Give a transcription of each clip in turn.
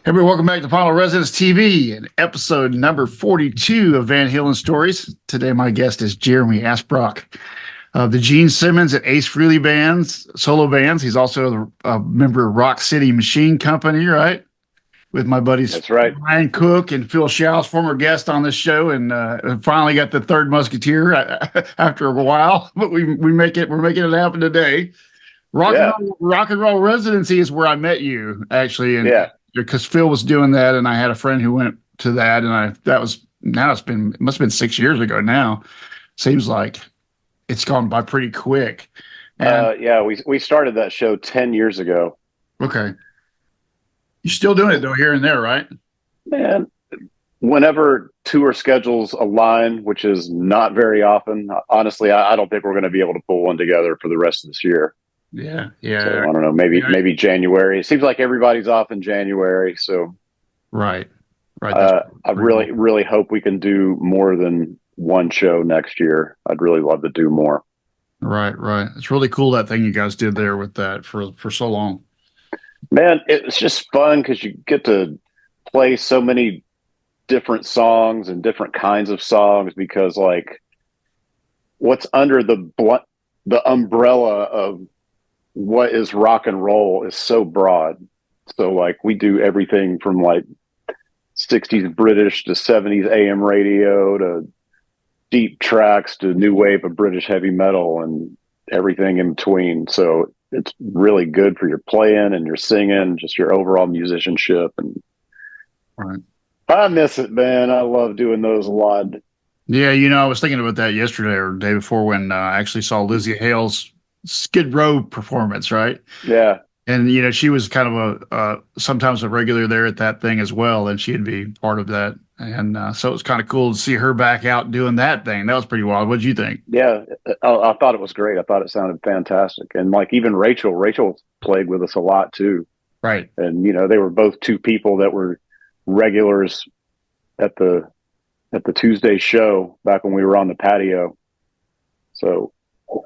Everybody, welcome back to Final Residence TV and episode number 42 of Van Halen Stories. Today, my guest is Jeremy Asbrock of the Gene Simmons and Ace Frehley bands, solo bands. He's also a member of Rock City Machine Company, right? With my buddies That's right. Ryan Cook and Phil Schaus, former guest on this show, and finally got the third Musketeer after a while. But we're making it happen today. Rock and roll residency is where I met you, actually, and because Phil was doing that, and I had a friend who went to that, and it must have been 6 years ago now. Seems like it's gone by pretty quick. We started that show 10 years ago. Okay. You're still doing it though, here and there, right? Man, whenever tour schedules align, which is not very often, honestly, I don't think we're going to be able to pull one together for the rest of this year. Yeah. So, I don't know, maybe January. It seems like everybody's off in January, so right. I really hope we can do more than one show next year. I'd really love to do more. Right. It's really cool, that thing you guys did there with that for so long. Man, it's just fun because you get to play so many different songs and different kinds of songs, because like what's under the umbrella of what is rock and roll is so broad. So like we do everything from like 60s British to 70s AM radio to deep tracks to new wave of British heavy metal and everything in between. So it's really good for your playing and your singing, just your overall musicianship. And right. I miss it, man. I love doing those a lot. Yeah, I was thinking about that yesterday or the day before when I actually saw Lizzie Hale's Skid Row performance, right? Yeah. And, she was kind of sometimes a regular there at that thing as well, and she'd be part of that. And so it was kind of cool to see her back out doing that thing. That was pretty wild. What did you think? Yeah, I thought it was great. I thought it sounded fantastic. And like even Rachel played with us a lot too. Right. And, they were both two people that were regulars at the Tuesday show back when we were on the patio. So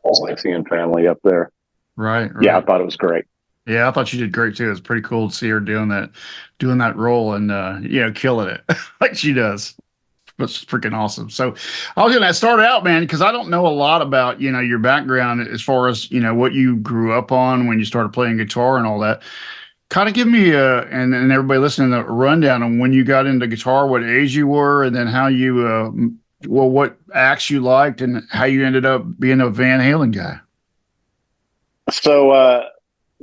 it's like seeing family up there. Right. Yeah, I thought it was great. Yeah, I thought you did great too. It's pretty cool to see her doing that role and killing it like she does. It's freaking awesome. So I was gonna start out, man, because I don't know a lot about your background as far as what you grew up on when you started playing guitar and all that. Kind of give me and everybody listening a rundown on when you got into guitar, what age you were, and then how you what acts you liked, and how you ended up being a Van Halen guy. So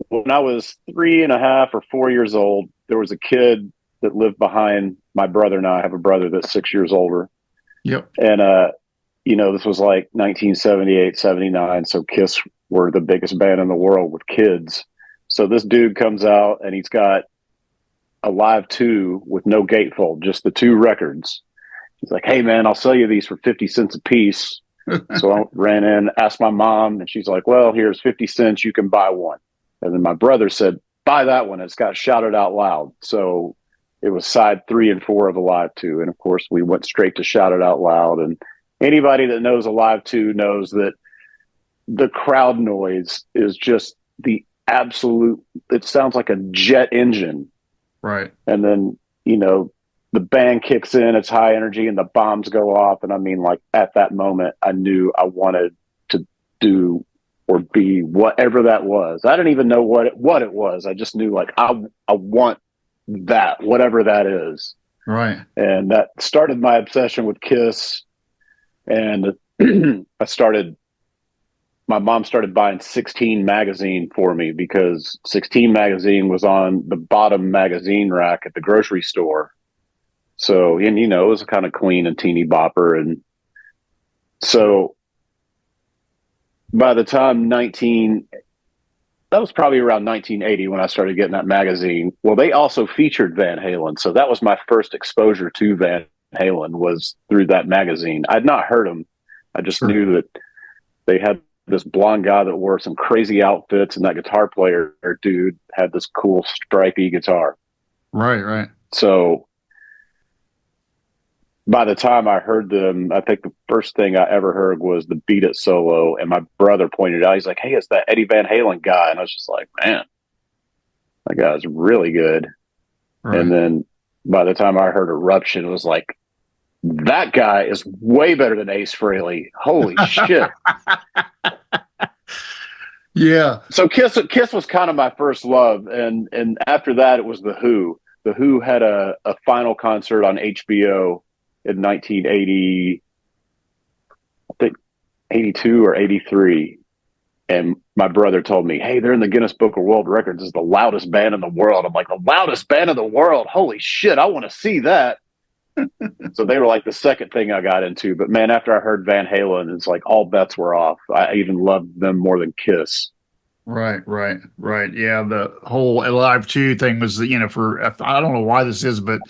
when I was 3.5 or 4 years old, there was a kid that lived behind my brother and I. Have a brother that's 6 years older. Yep. And, this was like 1978, 79. So Kiss were the biggest band in the world with kids. So this dude comes out and he's got a Live 2 with no gatefold, just the 2 records. He's like, "Hey man, I'll sell you these for 50 cents a piece." So I ran in, asked my mom, and she's like, "Well, here's 50 cents. You can buy one." And then my brother said, "Buy that one. It's got Shouted Out Loud." So it was side 3 and 4 of a Live 2. And of course, we went straight to Shouted Out Loud. And anybody that knows a Live 2 knows that the crowd noise is just the absolute, it sounds like a jet engine. Right. And then, the band kicks in, it's high energy, and the bombs go off. And I mean, like at that moment, I knew I wanted to do or be whatever that was. I didn't even know what it was. I just knew like I want that, whatever that is. Right. And that started my obsession with Kiss. And my mom started buying 16 magazine for me, because 16 magazine was on the bottom magazine rack at the grocery store. So, and it was a kind of clean and teeny bopper. And so by the time that was probably around 1980 when I started getting that magazine. Well, they also featured Van Halen. So that was my first exposure to Van Halen, was through that magazine. I'd not heard them. I just knew that they had this blonde guy that wore some crazy outfits, and that guitar player dude had this cool stripy guitar. Right. So by the time I heard them, I think the first thing I ever heard was the Beat It solo. And my brother pointed out, he's like, "Hey, it's that Eddie Van Halen guy." And I was just like, man, that guy's really good. And Right. then by the time I heard Eruption, it was like, that guy is way better than Ace Frehley. Holy shit. Yeah. So Kiss was kind of my first love, and after that it was the Who. The Who had a final concert on HBO in 1980, I think 82 or 83. And my brother told me, "Hey, they're in the Guinness Book of World Records as the loudest band in the world." I'm like, "The loudest band in the world? Holy shit, I want to see that." So they were like the second thing I got into. But man, after I heard Van Halen, it's like all bets were off. I even loved them more than Kiss. Right, right, right. Yeah, the whole Alive 2 thing was, for I don't know why this is, but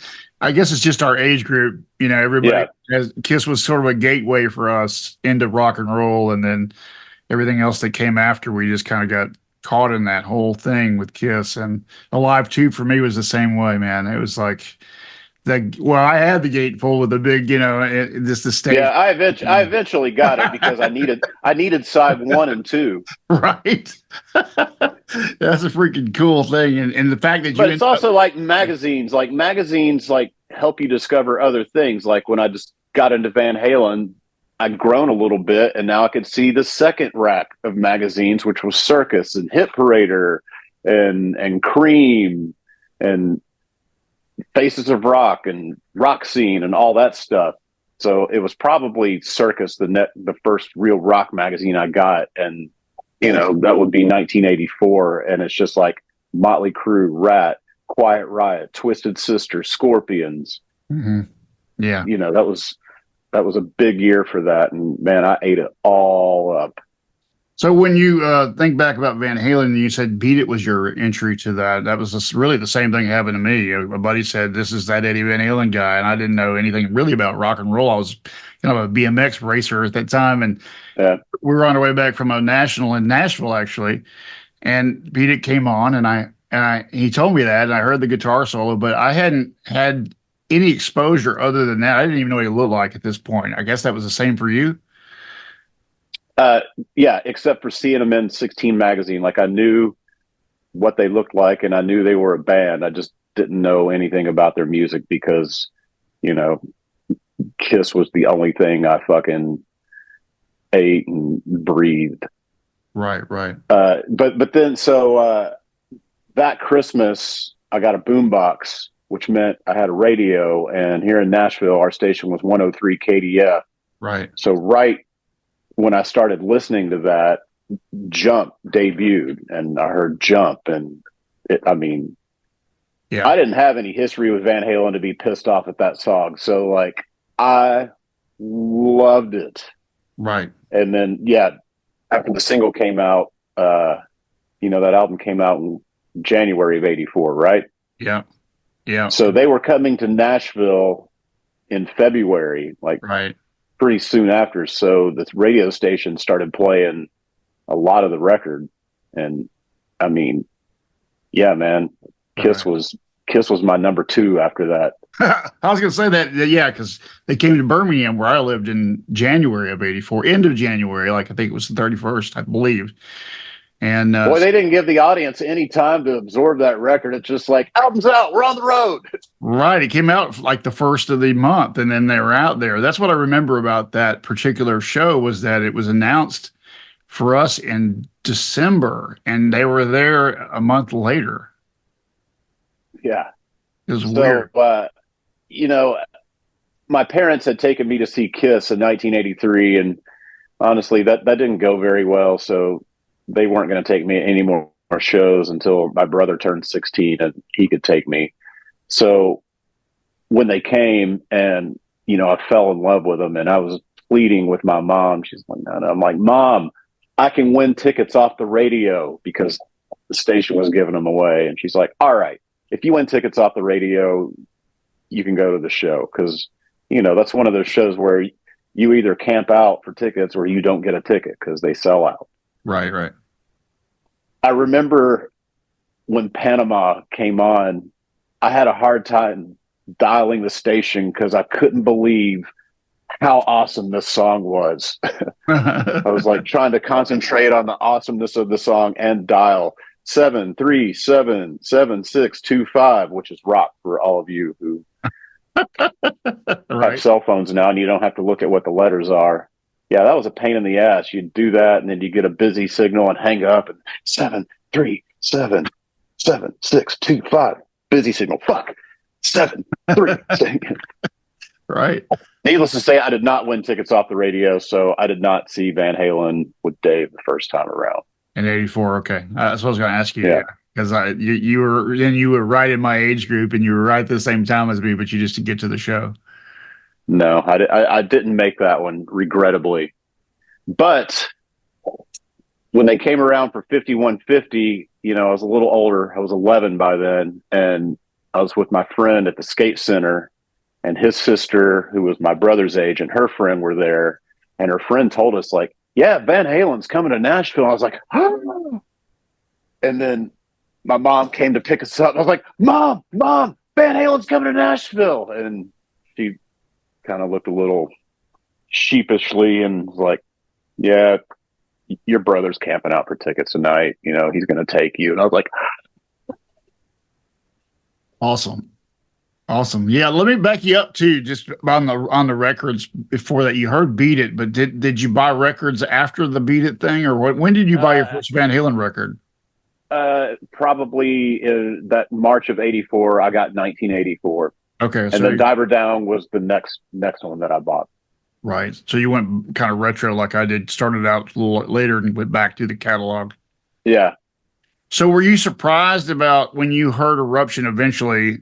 I guess it's just our age group. Everybody Yeah, has Kiss was sort of a gateway for us into rock and roll, and then everything else that came after, we just kind of got caught in that whole thing with Kiss. And Alive 2 for me was the same way, man. It was like I had the gatefold with the big, just the yeah. stage. I eventually got it because I needed side one and two. Right. That's a freaking cool thing. And the fact that you But it's ended up, also like magazines. Like magazines, like help you discover other things. Like when I just got into Van Halen, I'd grown a little bit, and now I could see the second rack of magazines, which was Circus and Hit Parader and Cream and Faces of Rock and Rock Scene and all that stuff. So it was probably Circus, the first real rock magazine I got, and that would be 1984, and it's just like Motley Crue, Rat, Quiet Riot, Twisted Sister, Scorpions. Mhm. Yeah. That was a big year for that, and man, I ate it all up. So when you think back about Van Halen, you said Beat It was your entry to that. That was really the same thing happened to me. A buddy said, "This is that Eddie Van Halen guy," and I didn't know anything really about rock and roll. I was, a BMX racer at that time, and Yeah, we were on our way back from a national in Nashville, actually. And Beat It came on, and he told me that, and I heard the guitar solo, but I hadn't had any exposure other than that. I didn't even know what he looked like at this point. I guess that was the same for you. uh, yeah. Except for seeing them in 16 magazine, like I knew what they looked like, and I knew they were a band. I just didn't know anything about their music because you know Kiss was the only thing I fucking ate and breathed. Right, right. But then that Christmas I got a boombox, which meant I had a radio, and here in Nashville our station was 103 KDF. Right. So right when I started listening to that, Jump debuted, and I heard Jump, and I mean, Yeah. I didn't have any history with Van Halen to be pissed off at that song, so like I loved it. Right. And then yeah, after the single came out, that album came out in January of '84, right? Yeah. Yeah. So they were coming to Nashville in February, like Right. pretty soon after. So the radio station started playing a lot of the record, and I mean, yeah, man, Kiss Right. was Kiss was my number two after that. I was going to say that, yeah, because they came to Birmingham where I lived in January of '84, end of January, like I think it was the 31st, I believe. And Boy, they didn't give the audience any time to absorb that record. It's just like album's out, we're on the road. right, it came out like the first of the month, and then they were out there. That's what I remember about that particular show was that it was announced for us in December, and they were there a month later. Yeah. It was So, weird. you know, my parents had taken me to see Kiss in 1983, and honestly, that didn't go very well. So they weren't going to take me any more shows until my brother turned 16 and he could take me. So when they came, and I fell in love with them, and I was pleading with my mom. She's like, "No, no." I'm like, "Mom, I can win tickets off the radio," because the station was giving them away. And she's like, "All right, if you win tickets off the radio, you can go to the show," because that's one of those shows where you either camp out for tickets or you don't get a ticket because they sell out. Right, right. I remember when Panama came on, I had a hard time dialing the station because I couldn't believe how awesome this song was. I was like trying to concentrate on the awesomeness of the song and dial. 7377625, which is rock for all of you who have Right. cell phones now and you don't have to look at what the letters are. Yeah, that was a pain in the ass. You'd do that and then you get a busy signal and hang up and 7377625. Busy signal. Fuck. 736. Right. Needless to say, I did not win tickets off the radio, so I did not see Van Halen with Dave the first time around. In '84. Okay. That's what I was going to ask you. Yeah. Because you were right in my age group and you were right at the same time as me, but you just didn't get to the show. No, I didn't make that one, regrettably. But when they came around for 5150, I was a little older. I was 11 by then, and I was with my friend at the skate center, and his sister, who was my brother's age, and her friend were there, and her friend told us, like, yeah, Van Halen's coming to Nashville. I was like, oh. And then my mom came to pick us up. I was like, Mom, Van Halen's coming to Nashville. And she kind of looked a little sheepishly and was like, yeah, your brother's camping out for tickets tonight. He's going to take you. And I was like, Awesome. Awesome. Yeah, let me back you up too, just on the records before that. You heard Beat It, but did you buy records after the Beat It thing, or what? When did you buy your first Van Halen record? Probably in that March of '84. I got 1984. Okay, and then Diver Down was the next one that I bought. Right. So you went kind of retro like I did, started out a little later and went back to the catalog. Yeah. So were you surprised about when you heard Eruption eventually?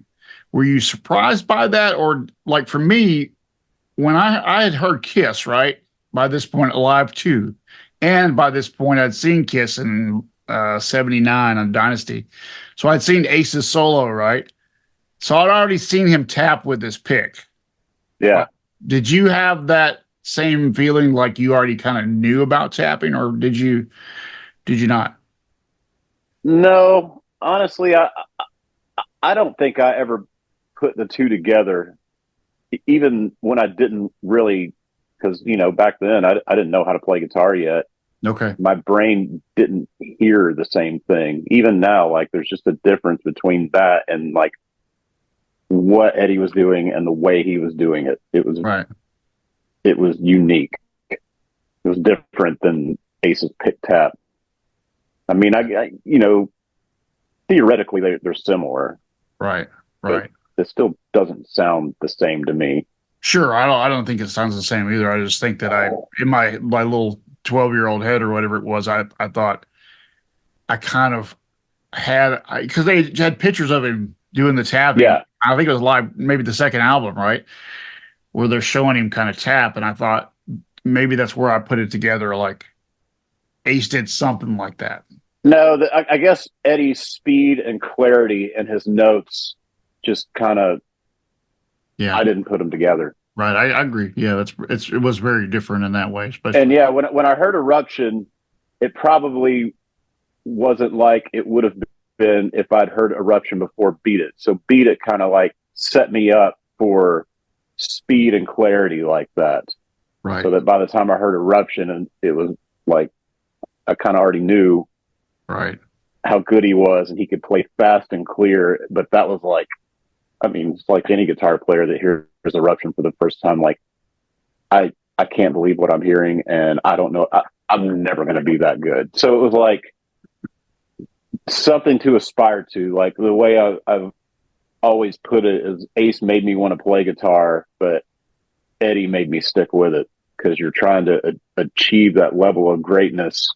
Were you surprised by that? Or like for me, when I had heard Kiss, right? By this point, Alive 2. And by this point, I'd seen Kiss in 79 on Dynasty. So I'd seen Ace's solo, right? So I'd already seen him tap with this pick. Yeah. Did you have that same feeling like you already kind of knew about tapping, or did you not? No, honestly, I don't think I ever put the two together, even when I didn't really, because back then I didn't know how to play guitar yet. Okay. My brain didn't hear the same thing. Even now, like there's just a difference between that and like what Eddie was doing and the way he was doing it. It was right. It was unique. It was different than Ace's pick tap. I mean, I theoretically they're similar. Right. Right. It still doesn't sound the same to me. Sure. I don't think it sounds the same either. I just think that in my little 12-year-old head or whatever it was, I thought I kind of had, because they had pictures of him doing the tapping. Yeah. I think it was live, maybe the second album, right? Where they're showing him kind of tap. And I thought maybe that's where I put it together. Like Ace did something like that. No, I guess Eddie's speed and clarity and his notes just kind of, I didn't put them together. Right. I agree. Yeah, it was very different in that way. Especially. And yeah, when I heard Eruption, it probably wasn't like it would have been if I'd heard Eruption before Beat It. So Beat It kind of like set me up for speed and clarity like that. Right. So that by the time I heard Eruption, and it was like I kind of already knew right how good he was, and he could play fast and clear. But that was like, I mean, it's like any guitar player that hears Eruption for the first time, like I can't believe what I'm hearing, and I don't know, I'm never going to be that good. So it was like something to aspire to. Like the way I've always put it is Ace made me want to play guitar, but Eddie made me stick with it, because you're trying to achieve that level of greatness.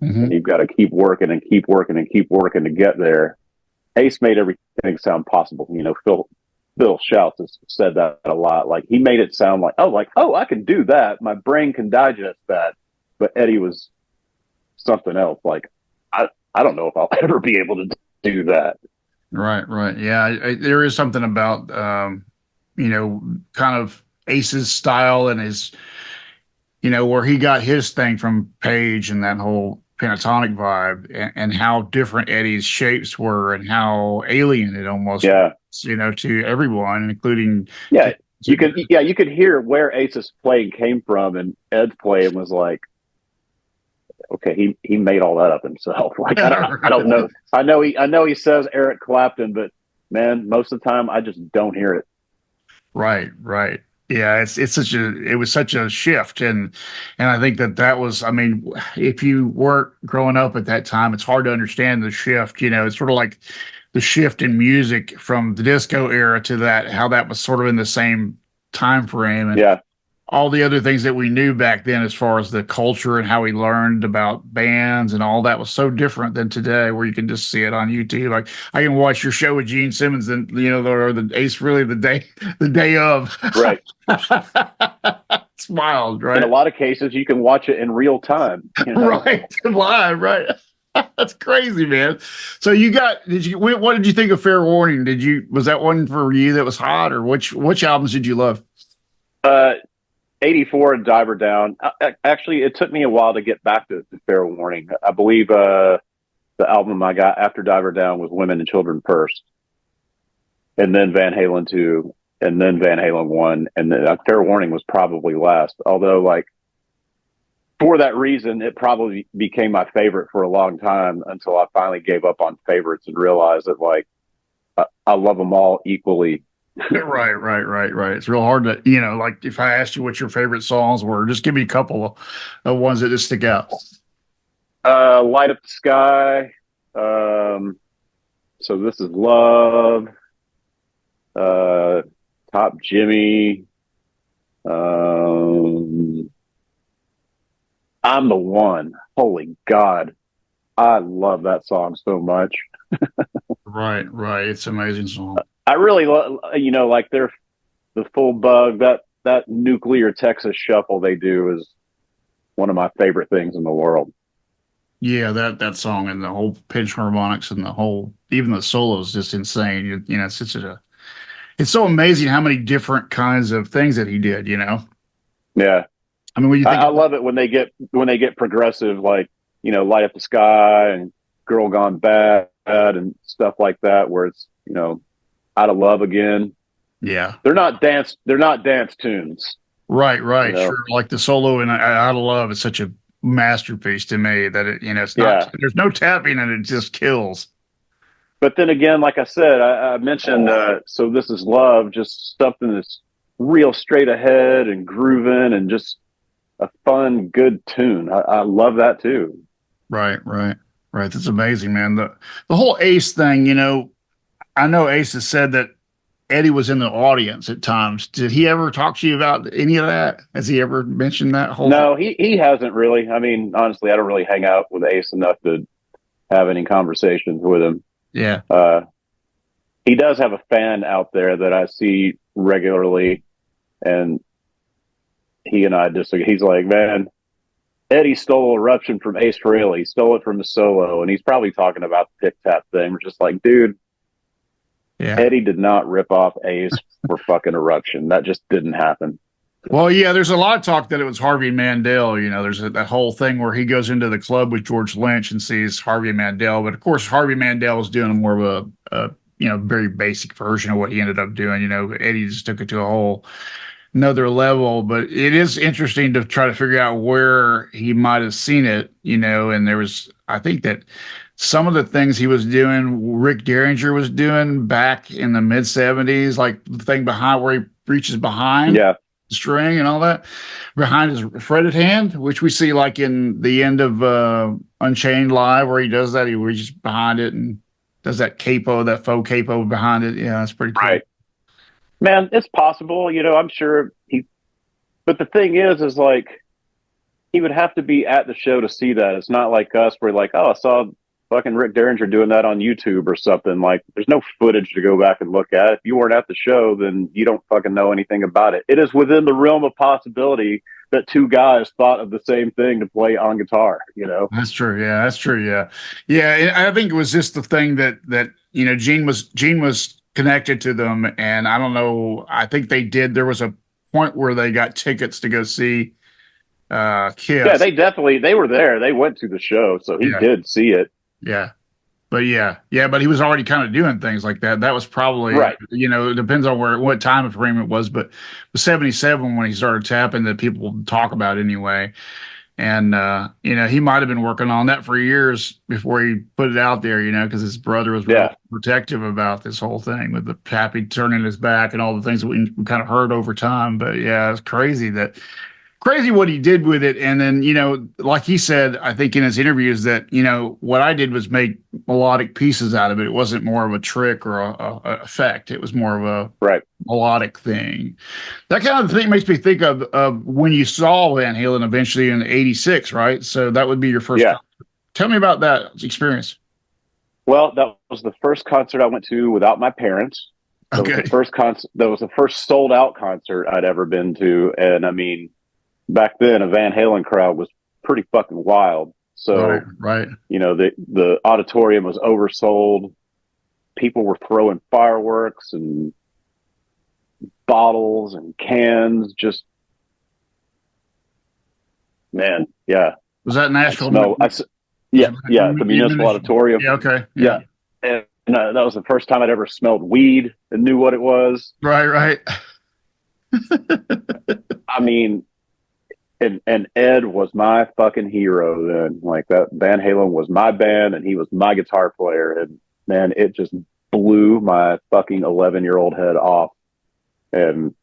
Mm-hmm. And you've got to keep working and keep working and keep working to get there. Ace made everything sound possible. Phil Schultz has said that a lot. Like he made it sound like, oh, I can do that. My brain can digest that. But Eddie was something else. Like I don't know if I'll ever be able to do that. Right. Yeah, there is something about kind of Ace's style and his, where he got his thing from Page and that whole pentatonic vibe, and how different Eddie's shapes were, and how alien it almost was, to everyone, including you could hear where Ace's playing came from, and Ed's playing was like okay, he made all that up himself. Like I don't know. Right. I know he says Eric Clapton, but man, most of the time I just don't hear it. Right, right. Yeah, it's such a it was such a shift, and I think that that was, I mean, if you weren't growing up at that time, it's hard to understand the shift. It's sort of like the shift in music from the disco era to that, how that was sort of in the same time frame, and Yeah, all the other things that we knew back then as far as the culture and how we learned about bands and all that was so different than today, where you can just see it on YouTube. Like I can watch your show with Gene Simmons and or the Ace really the day of. right. It's wild, In a right? lot of cases, you can watch it in real time. Right. Live, right. That's crazy, man. So what did you think of Fair Warning? Was that one for you that was hot, or which albums did you love? Uh, 84 and Diver Down. Actually, it took me a while to get back to Fair Warning. I believe the album I got after Diver Down was Women and Children first, and then Van Halen 2, and then Van Halen 1, and then Fair Warning was probably last. Although, like, for that reason, it probably became my favorite for a long time until I finally gave up on favorites and realized that, like, I love them all equally. Right, right, right, right. It's real hard to, like if I asked you what your favorite songs were, just give me a couple of ones that just stick out. Light Up the Sky. So This Is Love. Uh, Top Jimmy. Um, I'm the One. Holy God. I love that song so much. Right, right. It's an amazing song. I really like the full bug, that nuclear Texas shuffle they do is one of my favorite things in the world. Yeah, that song and the whole pitch harmonics and the whole even the solo is just insane. It's so amazing how many different kinds of things that he did. Yeah. I mean, when you think I of, love it when they get progressive, like, Light Up the Sky and Girl Gone Bad and stuff like that, where it's, Out of Love Again. yeah. They're not dance tunes, Right, you right, know. sure. Like the solo in Out of Love is such a masterpiece to me that it's not, Yeah. there's no tapping and it just kills. But then again, like I said, I mentioned So This Is Love, just something that's real straight ahead and grooving and just a fun, good tune. I love that too. Right, right, right. That's amazing, man. The whole Ace thing. I know Ace has said that Eddie was in the audience at times. Did he ever talk to you about any of that? Has he ever mentioned that whole thing? No, he hasn't really. I mean, honestly, I don't really hang out with Ace enough to have any conversations with him. Yeah. Uh, he does have a fan out there that I see regularly, and he and I disagree. He's like, man, Eddie stole Eruption from Ace Frehley. He stole it from his solo, and he's probably talking about the pick tap thing. We're just like, dude, Yeah. Eddie did not rip off Ace for fucking Eruption. That just didn't happen. Well, yeah, there's a lot of talk that it was Harvey Mandel. There's that whole thing where he goes into the club with George Lynch and sees Harvey Mandel. But of course, Harvey Mandel was doing more of a very basic version of what he ended up doing. Eddie just took it to a whole another level. But it is interesting to try to figure out where he might have seen it. And I think that some of the things he was doing, Rick Derringer was doing back in the mid 70s, like the thing behind where he reaches behind Yeah, string and all that behind his fretted hand, which we see like in the end of Unchained Live, where he does that. He reaches behind it and does that faux capo behind it. Yeah, that's pretty cool. right. Man, it's possible. I'm sure he. But the thing is like he would have to be at the show to see that. It's not like us. We're like, oh, I saw fucking Rick Derringer doing that on YouTube or something. Like, there's no footage to go back and look at. If you weren't at the show, then you don't fucking know anything about it. It is within the realm of possibility that two guys thought of the same thing to play on guitar. That's true. Yeah, that's true. Yeah, yeah. And I think it was just the thing that Gene was connected to them, and I don't know. I think they did. There was a point where they got tickets to go see Yeah, Kiss. they were there. They went to the show, so he Yeah, did see it. yeah. But yeah, but he was already kind of doing things like that. That was probably, Right. it depends on what time frame it was, but the 77 when he started tapping that people talk about anyway. And he might have been working on that for years before he put it out there, because his brother was real Yeah. protective about this whole thing with the Pappy turning his back and all the things that we kind of heard over time. But yeah, it's crazy what he did with it. And then, like he said, I think in his interviews that, what I did was make melodic pieces out of it. It wasn't more of a trick or a effect. It was more of a Right. melodic thing. That kind of thing makes me think of when you saw Van Halen eventually in '86, right? So that would be your first. Yeah. Tell me about that experience. Well, that was the first concert I went to without my parents. That was Okay. the first concert. That was the first sold out concert I'd ever been to, and I mean, back then a Van Halen crowd was pretty fucking wild. Right, So right. the auditorium was oversold. People were throwing fireworks and bottles and cans. Just man, yeah. Was that I Nashville? smell. Was Yeah, it yeah. The municipal auditorium. Yeah, okay. Yeah. Yeah, and that was the first time I'd ever smelled weed and knew what it was. Right, right. I mean, and Ed was my fucking hero then. Like that, Van Halen was my band, and he was my guitar player. And man, it just blew my fucking 11-year-old head off. And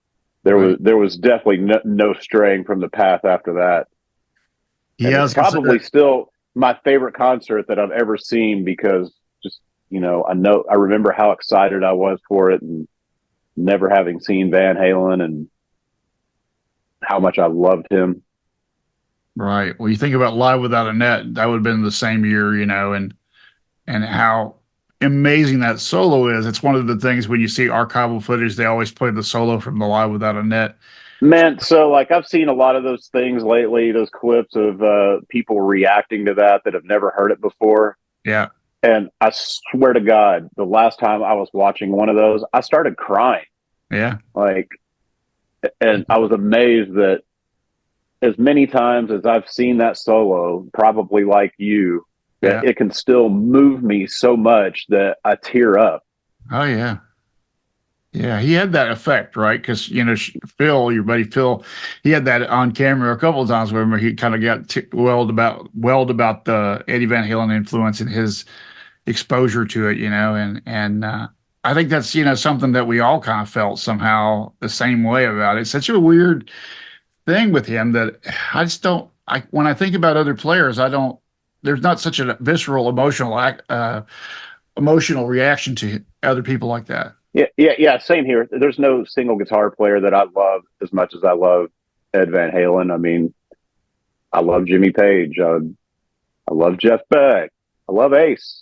there was definitely no straying from the path after that. And Yeah, I it's was gonna say probably still my favorite concert that I've ever seen because just I remember how excited I was for it, and never having seen Van Halen and how much I loved him. right. Well, you think about Live Without a Net, that would have been the same year, and how amazing that solo is. It's one of the things when you see archival footage, they always play the solo from the Live Without a Net. Man, so like I've seen a lot of those things lately, those clips of people reacting to that have never heard it before. Yeah. And I swear to God, the last time I was watching one of those, I started crying. Yeah. Like, and I was amazed that as many times as I've seen that solo, probably like you, Yeah. that it can still move me so much that I tear up. Oh yeah. Yeah, he had that effect, right? Because Phil, your buddy Phil, he had that on camera a couple of times where he kind of got welled about the Eddie Van Halen influence and his exposure to it, and I think that's something that we all kind of felt somehow the same way about it. It's such a weird thing with him that I just don't. When I think about other players, I don't. There's not such a visceral emotional reaction to other people like that. Yeah, yeah, yeah. Same here. There's no single guitar player that I love as much as I love Ed Van Halen. I mean, I love Jimmy Page. I love Jeff Beck. I love Ace.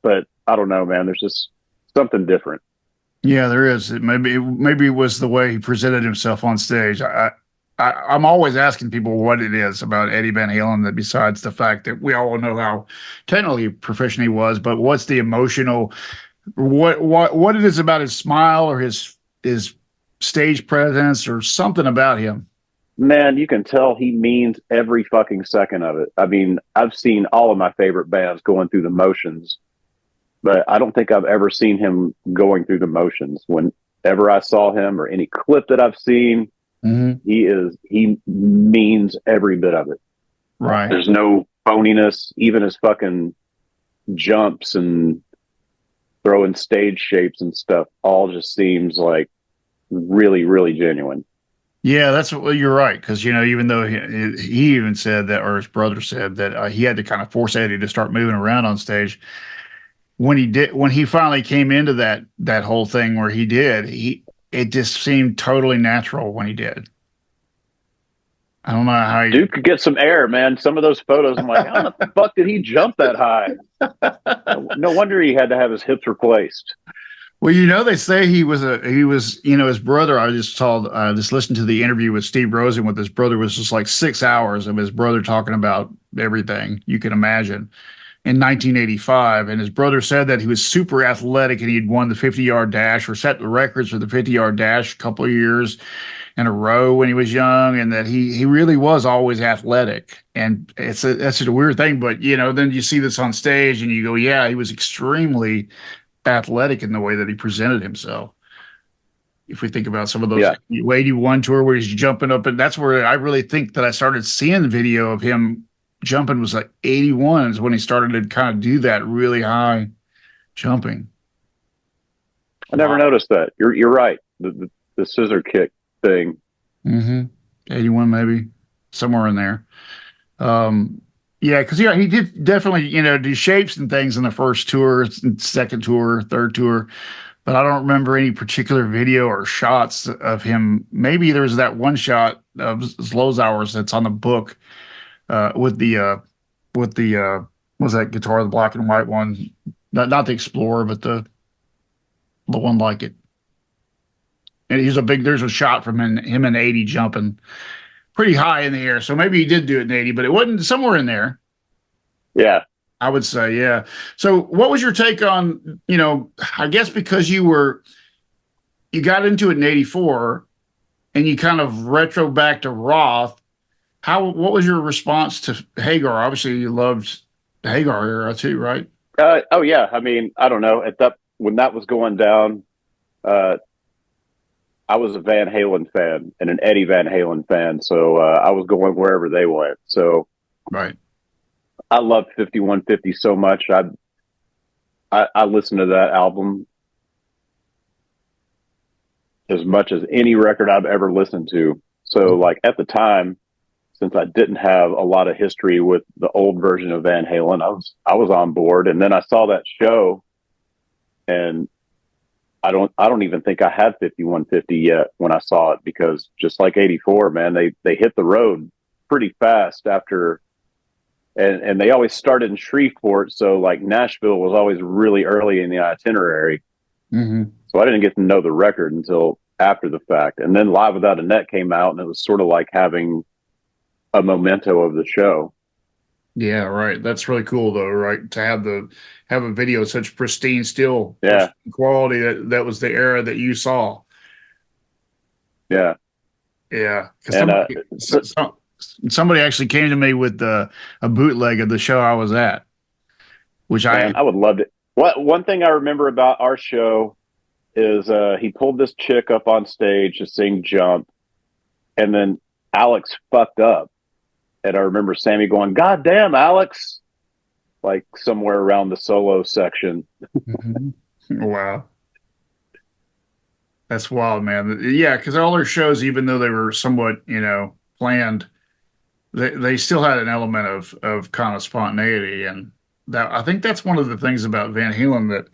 But I don't know, man. There's just something different. Yeah, there is. Maybe it was the way he presented himself on stage. I'm always asking people what it is about Eddie Van Halen that besides the fact that we all know how technically proficient he was, but what's the emotional, what it is about his smile or his stage presence or something about him. Man, you can tell he means every fucking second of it. I mean, I've seen all of my favorite bands going through the motions, but I don't think I've ever seen him going through the motions. Whenever I saw him or any clip that I've seen, Mm-hmm. he means every bit of it. Right. There's no phoniness, even his fucking jumps and throwing stage shapes and stuff all just seems like really, really genuine. Yeah, you're right. Because even though he even said that, or his brother said that he had to kind of force Eddie to start moving around on stage. When he finally came into that whole thing where it just seemed totally natural when he did. I don't know how he. Dude could get some air, man. Some of those photos, I'm like, how the fuck did he jump that high? No wonder he had to have his hips replaced. Well, they say he was his brother. I just listened to the interview with Steve Rosen with his brother. Was just like 6 hours of his brother talking about everything you can imagine in 1985. And his brother said that he was super athletic and he'd won the 50-yard dash or set the records for the 50-yard dash a couple of years in a row when he was young, and that he really was always athletic. And that's just a weird thing. But, then you see this on stage and you go, yeah, he was extremely athletic in the way that he presented himself. If we think about some of those Yeah. 81 tour where he's jumping up, and that's where I really think that I started seeing the video of him jumping was like 81 is when he started to kind of do that really high jumping. I never Wow. noticed that. You're right. The scissor kick thing. Mm-hmm. 81 maybe somewhere in there. Um, yeah, because yeah, he did definitely, do shapes and things in the first tour, second tour, third tour, but I don't remember any particular video or shots of him. Maybe there's that one shot of Slowzauer's that's on the book with the what's that guitar, the black and white one, not the Explorer, but the one like it. And there's a shot from him in 80 jumping pretty high in the air. So maybe he did do it in 80, but it wasn't somewhere in there. Yeah. I would say, yeah. So what was your take on, I guess because you got into it in 84 and you kind of retro back to Roth. What was your response to Hagar? Obviously you loved the Hagar era too, right? Oh yeah. I mean, I don't know. At that when that was going down, uh, I was a Van Halen fan and an Eddie Van Halen fan, so I was going wherever they went. So Right. I loved 5150 so much. I listened to that album as much as any record I've ever listened to. So like at the time, since I didn't have a lot of history with the old version of Van Halen, I was on board. And then I saw that show, and I don't even think I had 5150 yet when I saw it, because just like 84, man, they hit the road pretty fast after, and they always started in Shreveport, so like Nashville was always really early in the itinerary. Mm-hmm. So I didn't get to know the record until after the fact. And then Live Without a Net came out, and it was sort of like having a memento of the show. Yeah, right. That's really cool though, right? To have a video of such Yeah, pristine quality that was the era that you saw. yeah. Yeah, because And somebody actually came to me with a bootleg of the show I was at, which I man, I would love it. What One thing I remember about our show is he pulled this chick up on stage to sing "Jump," and then Alex fucked up, and I remember Sammy going, "God damn, Alex!" Like somewhere around the solo section. Mhm. Wow, that's wild, man. Yeah, because all their shows, even though they were somewhat planned, they still had an element of kind of spontaneity, and that I think that's one of the things about Van Halen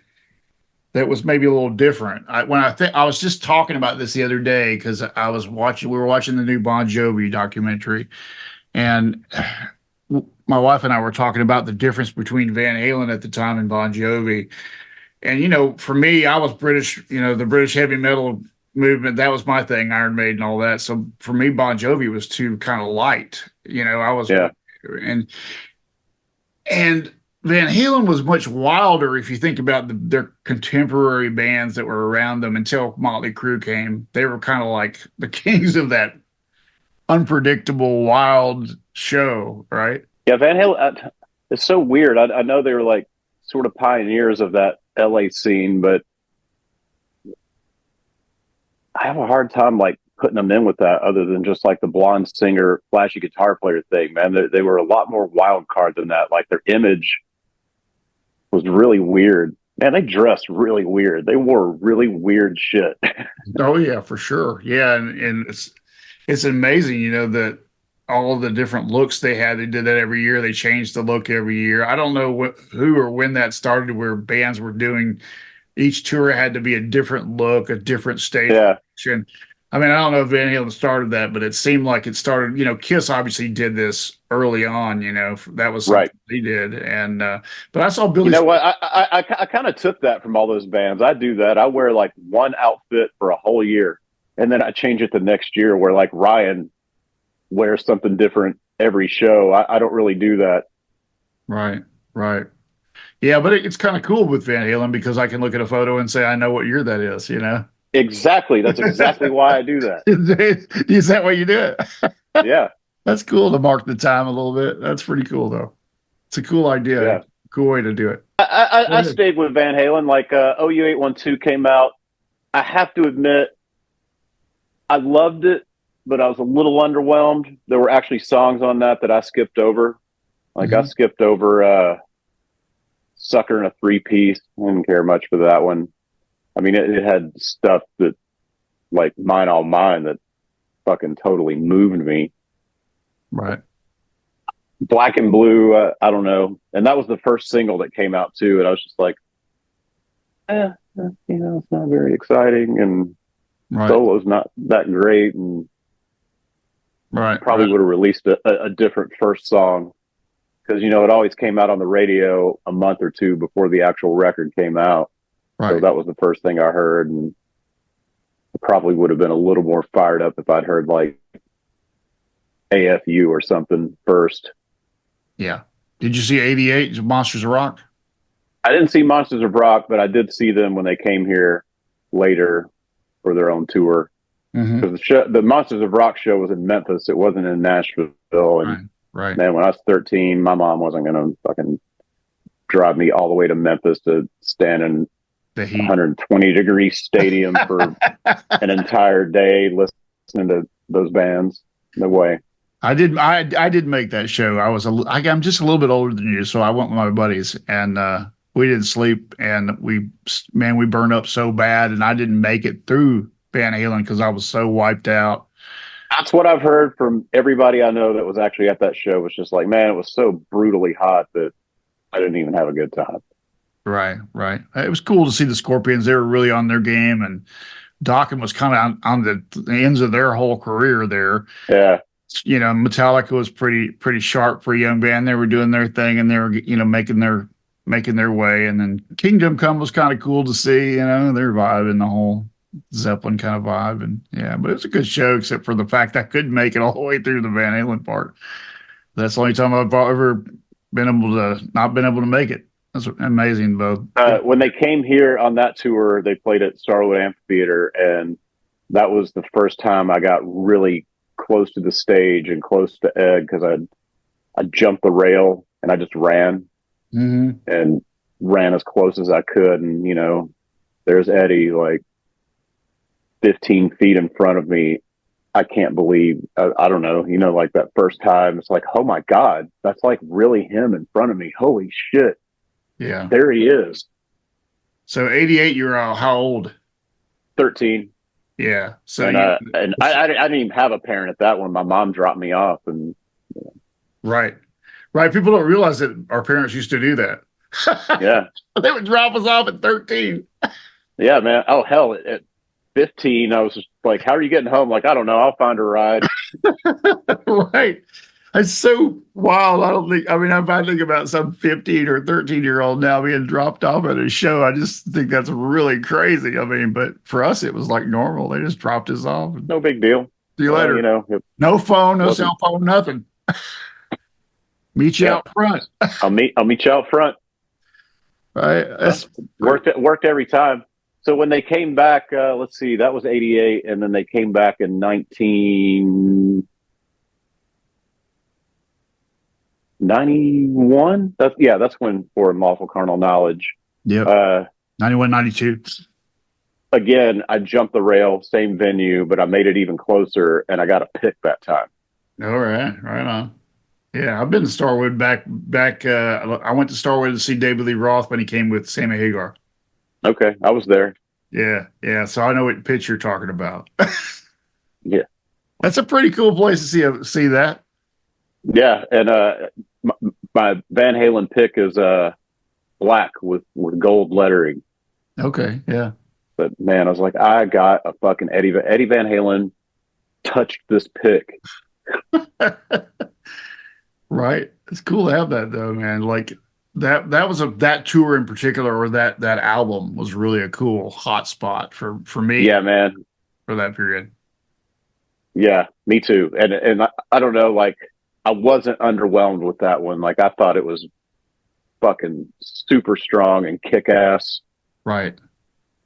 that was maybe a little different. I was just talking about this the other day because we were watching the new Bon Jovi documentary, and my wife and I were talking about the difference between Van Halen at the time and Bon Jovi. And for me, I was British, the British heavy metal movement, that was my thing, Iron Maiden, all that. So for me, Bon Jovi was too kind of light. I was Yeah, and Van Halen was much wilder if you think about their contemporary bands that were around them until Motley Crue came. They were kind of like the kings of that unpredictable, wild show, right? yeah. Van Halen. It's so weird. I know they were like sort of pioneers of that LA scene, but I have a hard time like putting them in with that, other than just like the blonde singer, flashy guitar player thing. Man, they were a lot more wild card than that. Like their image was really weird. Man, they dressed really weird. They wore really weird shit. Oh yeah, for sure. Yeah, and it's amazing, that all of the different looks they had. They did that every year. They changed the look every year. I don't know who or when that started, where bands were doing each tour had to be a different look, a different stage Yeah, production. I mean, I don't know if Van Halen started that, but it seemed like it started. Kiss obviously did this early on. That was something right. they did, and but I saw You Billy. know what? I kind of took that from all those bands. I do that. I wear like one outfit for a whole year, and then I change it the next year. Where like Ryan wears something different every show. I don't really do that. Right, right. Yeah, but it's kind of cool with Van Halen because I can look at a photo and say I know what year that is. Exactly. That's exactly why I do that. Is that why you do it? Yeah, That's cool to mark the time a little bit. That's pretty cool though. It's a cool idea. yeah. Cool way to do it. I Go ahead. stayed with Van Halen. Like OU 812 came out. I have to admit, I loved it, but I was a little underwhelmed. There were actually songs on that I skipped over. Like I Hmm. skipped over Sucker in a Three Piece. I didn't care much for that one. I mean, it had stuff that like Mine All Mine that fucking totally moved me. Right. Black and Blue, I don't know. And that was the first single that came out too. And I was just like, it's not very exciting. And Right. solo's not that great. And Right. probably Right. would have released a different first song because, it always came out on the radio a month or two before the actual record came out. So Right. that was the first thing I heard. And I probably would have been a little more fired up if I'd heard like AFU or something first. Yeah. Did you see 88 Monsters of Rock? I didn't see Monsters of Rock, but I did see them when they came here later for their own tour. Hmm. Because the Monsters of Rock show was in Memphis. It wasn't in Nashville. And Right. Right. man, when I was 13, my mom wasn't going to fucking drive me all the way to Memphis to stand in The Heat. 120-degree stadium for an entire day listening to those bands. No way. I did make that show. I'm just a little bit older than you, so I went with my buddies and we didn't sleep and we burned up so bad and I didn't make it through Van Halen because I was so wiped out. That's what I've heard from everybody I know that was actually at that show. Was just like, man, it was so brutally hot that I didn't even have a good time. Right, right. It was cool to see the Scorpions. They were really on their game and Dokken was kind of on the ends of their whole career there. Yeah. Metallica was pretty sharp for a young band. They were doing their thing and they were, making their way. And then Kingdom Come was kind of cool to see, their vibe and the whole Zeppelin kind of vibe. And yeah, but it was a good show, except for the fact I couldn't make it all the way through the Van Halen part. That's the only time I've ever not been able to make it. That's amazing, though. When they came here on that tour, they played at Starwood Amphitheater, and that was the first time I got really close to the stage and close to Ed because I jumped the rail and I just ran Hmm. and ran as close as I could, and there's Eddie like 15 feet in front of me. I can't believe I don't know, like that first time it's like, oh my god, that's like really him in front of me. Holy shit, Yeah. there he is. So 88, you're how old? 13. Yeah. So And you I didn't even have a parent at that one. My mom dropped me off, and right. Right. People don't realize that our parents used to do that. yeah, They would drop us off at 13. yeah, man. Oh hell, at 15, I was just like, "How are you getting home?" Like, I don't know. I'll find a ride. Right. It's so wild. If I think about some 15 or 13-year-old now being dropped off at a show, I just think that's really crazy. But for us, it was like normal. They just dropped us off. And No big deal. see you later. It No phone, no wasn't. cell phone, nothing. Meet you Yeah, out front. I'll meet you out front. Right. That's Worked every time. So when they came back, let's see, that was 88, and then they came back in 1991. That's when for Lawful Carnal Knowledge. yep. Uh, 91, 92. again, I jumped the rail, same venue, but I made it even closer, and I got a pick that time. All right. Right on. Yeah, I've been to Starwood back. I went to Starwood to see David Lee Roth when he came with Sammy Hagar. Okay, I was there. Yeah, yeah. So I know what pitch you're talking about. Yeah, That's a pretty cool place to see that. yeah, and my Van Halen pick is black with gold lettering. Okay, yeah. But man, I was like, I got a fucking Eddie Van Halen touched this pick. Right. It's cool to have that though, man. Like that tour in particular, or that album was really a cool hot spot for me Yeah, man. for that period. Yeah, me too. And I don't know, like I wasn't underwhelmed with that one. Like I thought it was fucking super strong and kick ass. Right.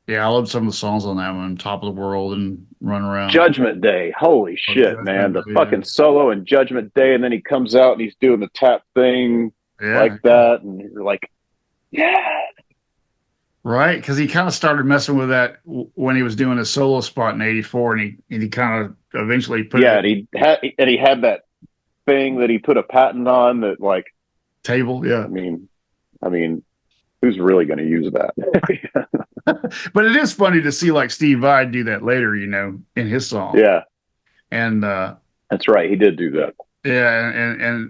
Yeah, I love some of the songs on that one, Top of the World and Run Around. Judgment Day, holy Oh, shit, man! The yeah. fucking solo in Judgment Day, and then he comes out and he's doing the tap thing Yeah. like that, and you're like, yeah, Right, because he kind of started messing with that when he was doing a solo spot in '84, and he kind of eventually put it Yeah, in and he had that thing that he put a patent on that, like, table. I Yeah, mean, I mean, who's really going to use that? but it is funny to see like Steve Vai do that later, in his song, Yeah, and that's right. He did do that. yeah,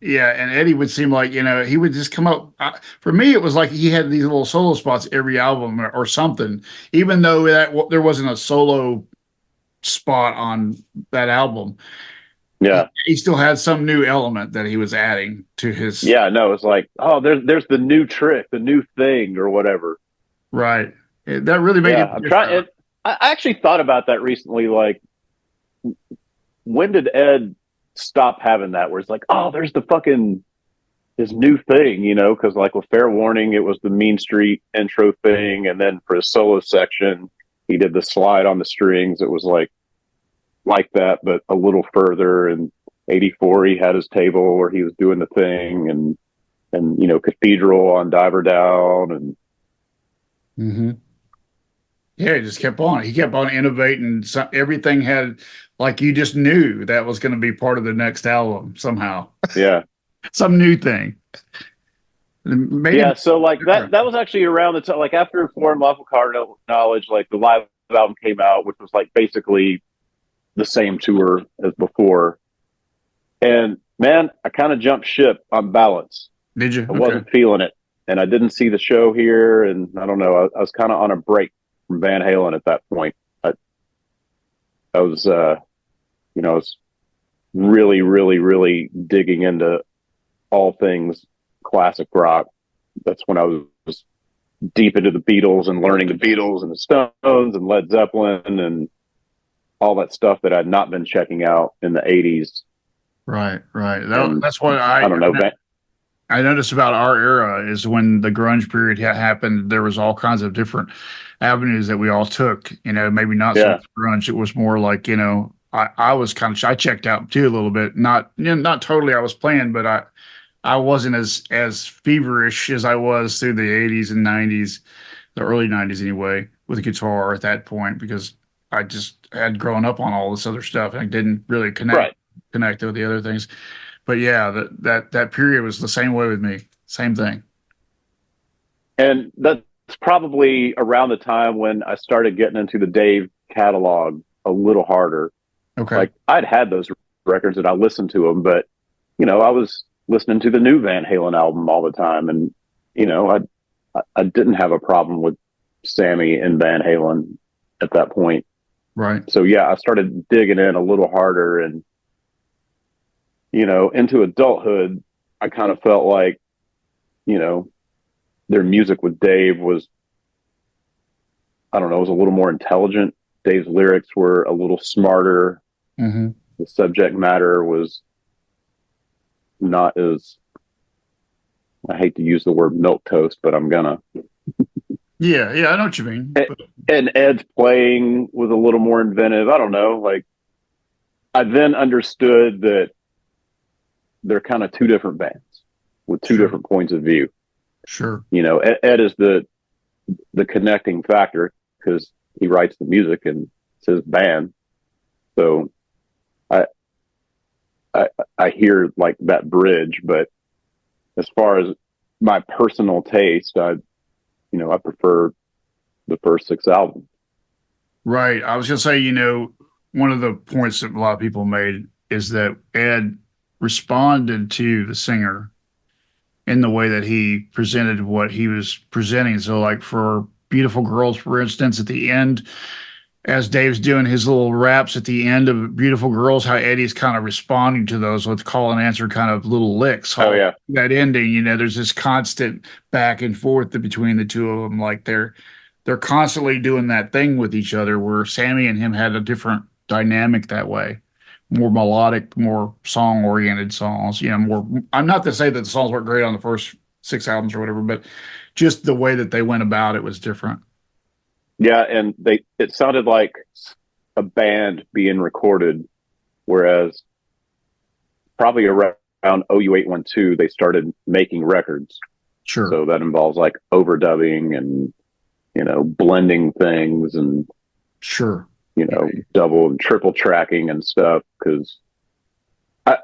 yeah, and Eddie would seem like he would just come up. For me, it was like he had these little solo spots every album or something, even though there wasn't a solo spot on that album. he, Yeah, he still had some new element that he was adding to his. yeah. No, it's like, oh, there's the new trick, the new thing, or whatever. Right. That really made Yeah, it I'm trying. different. I actually thought about that recently. Like, when did Ed stop having that? Where it's like, oh, there's the fucking his new thing, because like with Fair Warning, it was the Mean Street intro thing, and then for his solo section, he did the slide on the strings. It was like that, but a little further. And '84, he had his table where he was doing the thing, and Cathedral on Diver Down, and Hmm. Yeah, he just kept on. He kept on innovating. So everything had, like, you just knew that was going to be part of the next album somehow, yeah, some new thing. It made yeah. him So like that different. that was actually around the time, like after Foreign Lawful Car Knowledge, like the live album came out, which was like basically the same tour as before. And man, I kind of jumped ship on balance. Did you? I Okay. wasn't feeling it, and I didn't see the show here, and I don't know. I was kind of on a break from Van Halen at that point. I was, I was really, really, really digging into all things classic rock. That's when I was deep into the Beatles and learning the Beatles and the Stones and Led Zeppelin and all that stuff that I'd not been checking out in the '80s. Right, right. And That's what I don't know, I noticed about our era is when the grunge period happened. There was all kinds of different avenues that we all took. Maybe not so yeah, much grunge. It was more like I was kind of I checked out too a little bit. Not not totally. I was playing, but I wasn't as feverish as I was through the '80s and '90s, the early '90s anyway, with guitar at that point because I just had grown up on all this other stuff and I didn't really right. connect with the other things. But yeah, that period was the same way with me. Same thing. And that's probably around the time when I started getting into the Dave catalog a little harder. Okay. Like I'd had those records and I listened to them, but I was listening to the new Van Halen album all the time, and I didn't have a problem with Sammy and Van Halen at that point. Right. So yeah, I started digging in a little harder, and into adulthood, I kind of felt like you know their music with Dave was, I don't know, was a little more intelligent. Dave's lyrics were a little smarter. Hmm. The subject matter was not as, I hate to use the word milk toast, but I'm gonna. Yeah, yeah, I know what you mean. But And Ed's playing was a little more inventive. I don't know. Like, I then understood that they're kind of two different bands with two sure, different points of view. sure. Ed is the connecting factor because he writes the music and it's his band. So I I I hear like that bridge, but as far as my personal taste, I prefer the first six albums. Right. I was gonna say, one of the points that a lot of people made is that Ed responded to the singer in the way that he presented what he was presenting. So, like for Beautiful Girls, for instance, at the end, as Dave's doing his little raps at the end of Beautiful Girls, how Eddie's kind of responding to those with call and answer kind of little licks. Oh All yeah, that ending, there's this constant back and forth between the two of them. Like they're constantly doing that thing with each other where Sammy and him had a different dynamic that way. More melodic, more song oriented songs, more. I'm not to say that the songs weren't great on the first six albums or whatever, but just the way that they went about it was different. yeah, and it sounded like a band being recorded, whereas probably around OU812 they started making records. Sure. So that involves like overdubbing and blending things and, Sure. Yeah. double and triple tracking and stuff. Cause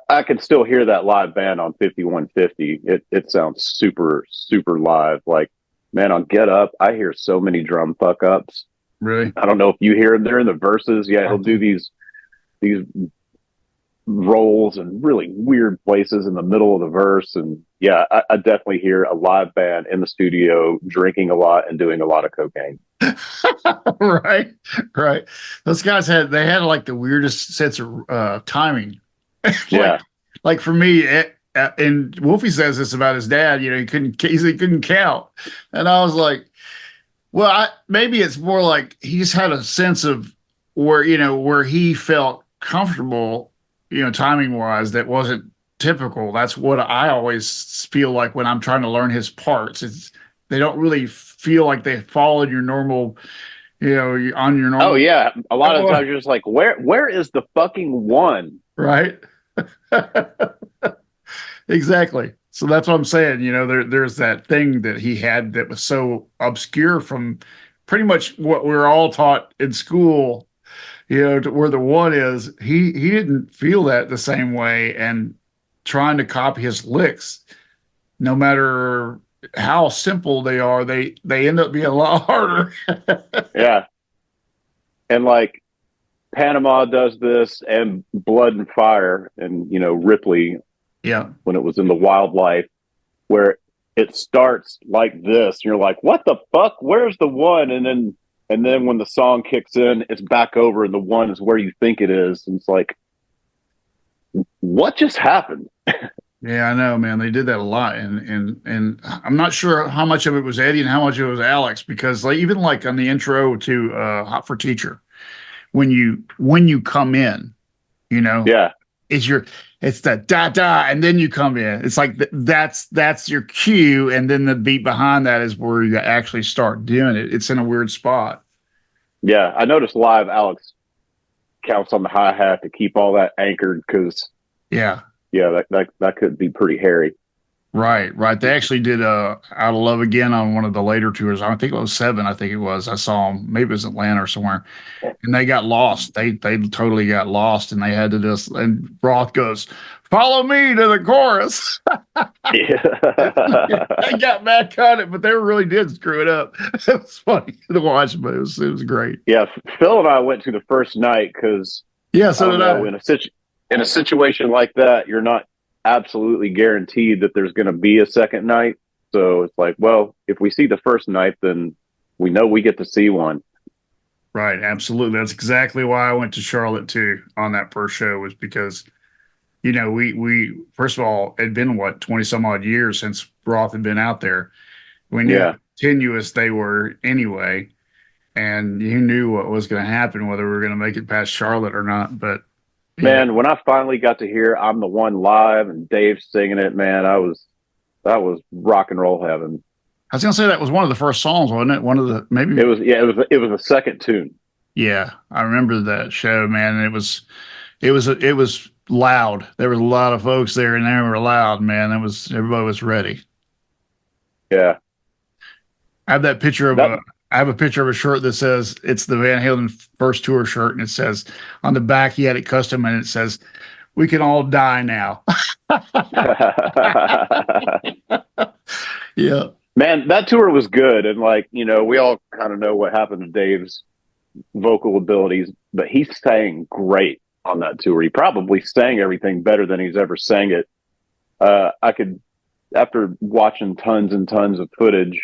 I can still hear that live band on 5150. It sounds super, super live. Like, man, on Get Up, I hear so many drum fuck ups. Really? I don't know if you hear him there in the verses. Yeah, he'll do these rolls and really weird places in the middle of the verse. And yeah, I definitely hear a live band in the studio drinking a lot and doing a lot of cocaine. Right. Right. Those guys had like the weirdest sense of timing. like Yeah. like for me, and Wolfie says this about his dad. He couldn't count, and I was like, well, maybe it's more like he just had a sense of where he felt comfortable, timing wise. That wasn't typical. That's what I always feel like when I'm trying to learn his parts. It's they don't really feel like they follow your normal, on your Oh normal. yeah. A lot of times you're just like, where is the fucking one? Right. Exactly. So that's what I'm saying. There's that thing that he had that was so obscure from pretty much what we're all taught in school, to where the one is. He didn't feel that the same way, and trying to copy his licks, no matter how simple they are, they end up being a lot harder. Yeah. And like Panama does this and Blood and Fire and Ripley Yeah. when it was in the Wildlife, where it starts like this and you're like, what the fuck, where's the one? And then when the song kicks in, it's back over and the one is where you think it is, and it's like, what just happened? Yeah, I know, man. They did that a lot, and I'm not sure how much of it was Eddie and how much of it was Alex, because like even like on the intro to Hot for Teacher, when you come in, you know, Yeah. it's your it's the da da, and then you come in. It's like that's your cue, and then the beat behind that is where you actually start doing it. It's in a weird spot. Yeah, I noticed live Alex counts on the hi-hat to keep all that anchored, because Yeah. yeah, that could be pretty hairy. Right, right. They actually did Out of Love Again on one of the later tours. I think it was seven, I think it was. I saw them, maybe it was Atlanta or somewhere. And they got lost. They totally got lost, and they had to just, and Roth goes, "Follow me to the chorus." They Yeah. got back on it, but they really did screw it up. It was funny to watch, but it was great. Yeah, Phil and I went to the first night because Yeah, I so don't did know, I. in a situation like that, you're not absolutely guaranteed that there's going to be a second night. So it's like, well, if we see the first night, then we know we get to see one. Right, absolutely. That's exactly why I went to Charlotte too on that first show, was because we first of all, it had been what, 20 some odd years since Roth had been out there. We knew Yeah, how continuous they were anyway, and you knew what was going to happen, whether we were going to make it past Charlotte or not. But yeah, man. When I finally got to hear "I'm the One" live and Dave singing it, man, that was rock and roll heaven. I was going to say that was one of the first songs, wasn't it? One of the maybe. It was, yeah, it was a second tune. Yeah, I remember that show, man. And it was loud. There was a lot of folks there, and they were loud, man. It was everybody was ready. Yeah, I have that picture of that. a I have a picture of a shirt that says it's the Van Halen first tour shirt, and it says on the back he had it custom, and it says we can all die now. Yeah, Man, that tour was good, and like we all kind of know what happened to Dave's vocal abilities, but he sang great on that tour. He probably sang everything better than he's ever sang it. I could, after watching tons and tons of footage,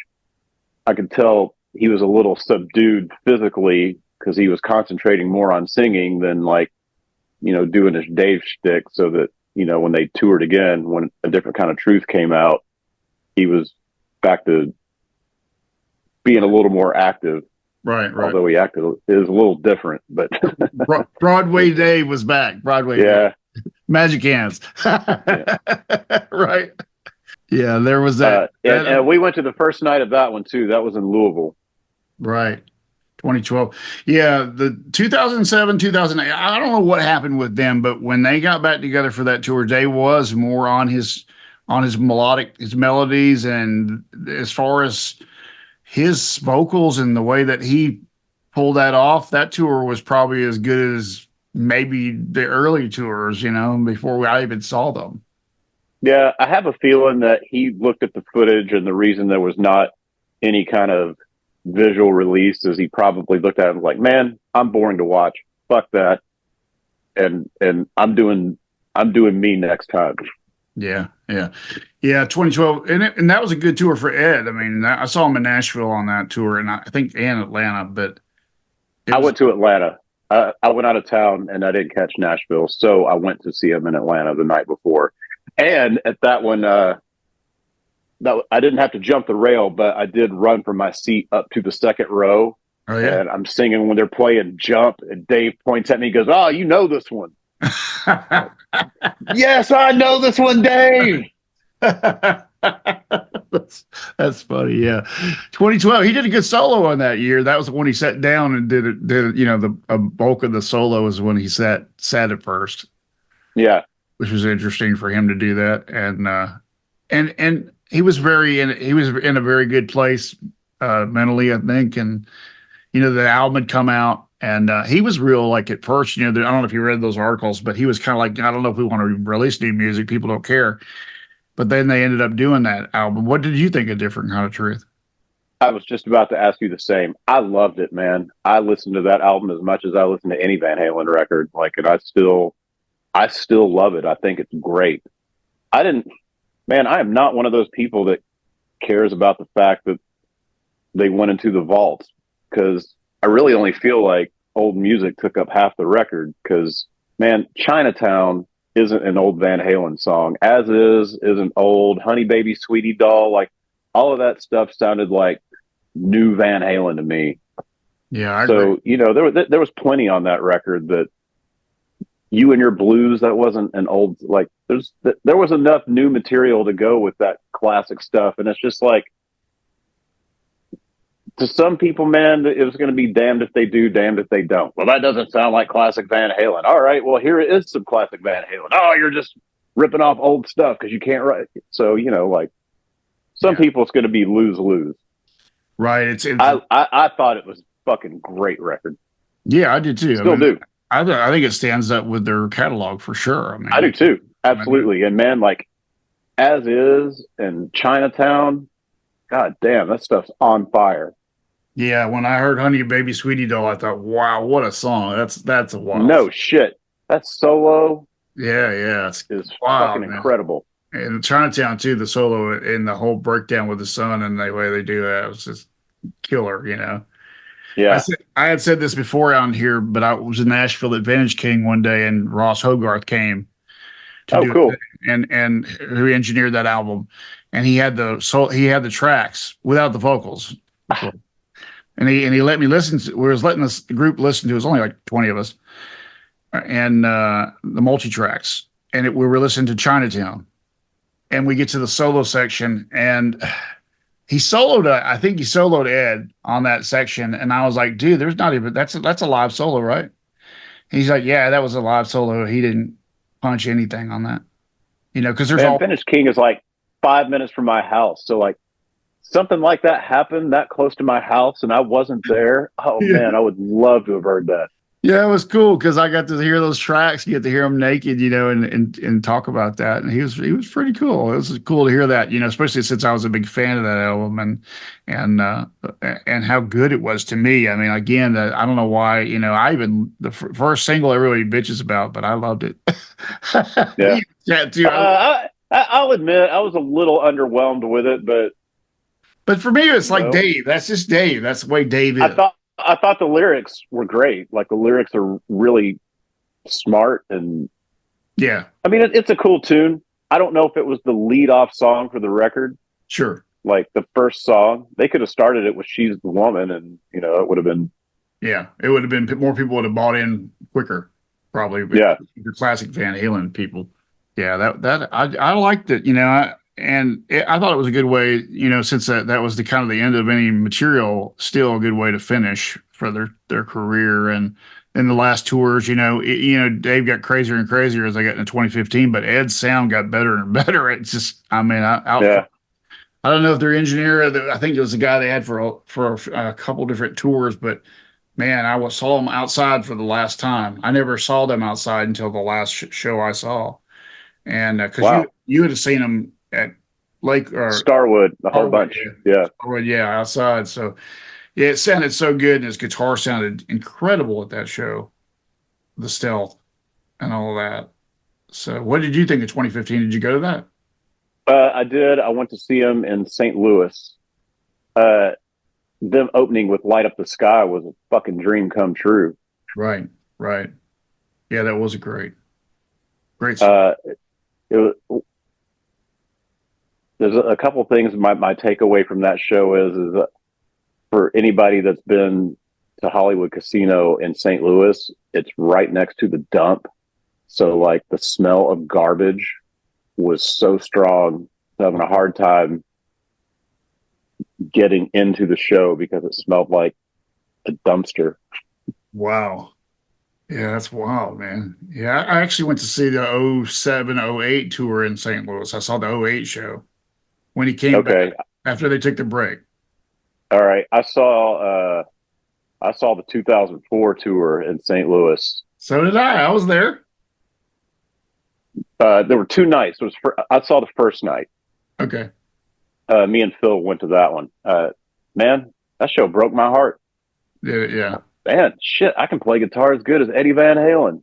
I could tell he was a little subdued physically because he was concentrating more on singing than like doing his Dave shtick. So that when they toured again, when A Different Kind of Truth came out, he was back to being a little more active. right, right. Although he acted is a little different, but Broadway Dave was back. Broadway Dave. yeah, Magic Hands. yeah. Right. Yeah, there was that. And we went to the first night of that one too. That was in Louisville. Right. 2012. Yeah, the 2007, 2008. I don't know what happened with them, but when they got back together for that tour, Dave was more on his melodic, his melodies, and as far as his vocals and the way that he pulled that off, that tour was probably as good as maybe the early tours, before I even saw them. Yeah, I have a feeling that he looked at the footage, and the reason there was not any kind of visual release is he probably looked at it like, man, I'm boring to watch. Fuck that. And I'm doing me next time. Yeah, yeah, yeah. 2012, and that was a good tour for Ed. I mean, I saw him in Nashville on that tour, and I think and Atlanta, but it I was went to Atlanta. I went out of town and I didn't catch Nashville, so I went to see him in Atlanta the night before. And at that one, that I didn't have to jump the rail, but I did run from my seat up to the second row, oh yeah. and I'm singing when they're playing "Jump," and Dave points at me, and goes, "Oh, you know this one." Yes, I know this one, Dave. That's funny. Yeah. 2012, he did a good solo on that year. That was when he sat down and did the a bulk of the solo is when he sat at first, Yeah, which was interesting for him to do that. And he was he was in a very good place mentally, I think. And the album had come out, and he was real, like, at first, I don't know if you read those articles, but he was kind of like, I don't know if we want to release new music. People don't care. But then they ended up doing that album. What did you think of Different Kind of Truth? I was just about to ask you the same. I loved it, man. I listened to that album as much as I listen to any Van Halen record. Like, and I still love it. I think it's great. I didn't, man. I am not one of those people that cares about the fact that they went into the vaults, because I really only feel like old music took up half the record. Because, man, Chinatown isn't an old Van Halen song. As is an old Honey Baby Sweetie Doll. Like, all of that stuff sounded like new Van Halen to me. Yeah, I agree. So, there was plenty on that record that You and Your Blues, that wasn't an old, like, there was enough new material to go with that classic stuff. And it's just like, to some people, man, it was going to be damned if they do, damned if they don't. Well, that doesn't sound like classic Van Halen. All right, well, here is some classic Van Halen. Oh, you're just ripping off old stuff because you can't write. So, like, some Yeah. people, it's going to be lose-lose. Right. It's I thought it was fucking great record. yeah, I did too. Still do. I think it stands up with their catalog for sure. I mean, I do too. Absolutely. And man, like, As Is and Chinatown, god damn, that stuff's on fire. yeah, when I heard Honey Baby Sweetie Doll, I thought, wow, what a song. That's a wild No song. shit. That solo Yeah, yeah. It's is wow, fucking man. incredible. And Chinatown too, the solo and the whole breakdown with the sun and the way they do that was just killer. Yeah. I had said this before on here, but I was in Nashville at Vintage King one day, and Ross Hogarth came to Oh, do cool. it, and who engineered that album, and he had the tracks without the vocals, and he let me listen to. We was letting the group listen to. It was only like 20 of us, and the multi tracks, and we were listening to Chinatown, and we get to the solo section, and he soloed. I think he soloed Ed on that section, and I was like, "Dude, there's not even that's a live solo, right?" He's like, "Yeah, that was a live solo. He didn't punch anything on that, because there's Man, all Vintage King is like 5 minutes from my house. So, like, something like that happened that close to my house and I wasn't there. Oh, yeah, man, I would love to have heard that. yeah, it was cool because I got to hear those tracks, get to hear him naked, and talk about that, and he was pretty cool. It was cool to hear that, especially since I was a big fan of that album and and how good it was to me. I mean, again, I don't know why, I even first single everybody bitches about, but I loved it. Yeah. Yeah, too. I'll admit I was a little underwhelmed with it, but But for me, it's you like know, Dave. That's just Dave. That's the way Dave I is. thought I thought the lyrics were great. Like, the lyrics are really smart, and Yeah, I mean, it's a cool tune. I don't know if it was the lead off song for the record, sure. like the first song. They could have started it with "She's the Woman," and it would have been, Yeah, it would have been more people would have bought in quicker, probably. With yeah, your classic Van Halen people. Yeah, that I liked it. I thought it was a good way. Since that was the kind of the end of any material, still a good way to finish for their career. And in the last tours, Dave got crazier and crazier as I got into 2015, but Ed's sound got better and better. It's just, I mean, yeah. I don't know if their engineer, I think it was the guy they had for a couple different tours, but man, saw them outside for the last time. I never saw them outside until the last show I saw, and because Wow. you would have seen them at Lake or Starwood, a whole Starwood, bunch. Yeah. Starwood, yeah, outside. So yeah, it sounded so good, and his guitar sounded incredible at that show, the Stealth and all of that. So, what did you think of 2015? Did you go to that? I did. I went to see him in St. Louis. Uh, them opening with Light Up the Sky was a fucking dream come true. Right, right. Yeah, that was a great song. Uh, it was, there's a couple things. My takeaway from that show is that for anybody that's been to Hollywood Casino in St. Louis, it's right next to the dump. So like the smell of garbage was so strong, having a hard time getting into the show because it smelled like a dumpster. Wow. Yeah, that's wild, man. Yeah, I actually went to see the '07, '08 tour in St. Louis. I saw the '08 show when he came back Okay, after they took the break. all right. I saw the 2004 tour in St. Louis. So did I. I was there. There were two nights. I saw the first night. Okay. Me and Phil went to that one. Man, that show broke my heart. Yeah, yeah, Man, shit, I can play guitar as good as Eddie Van Halen.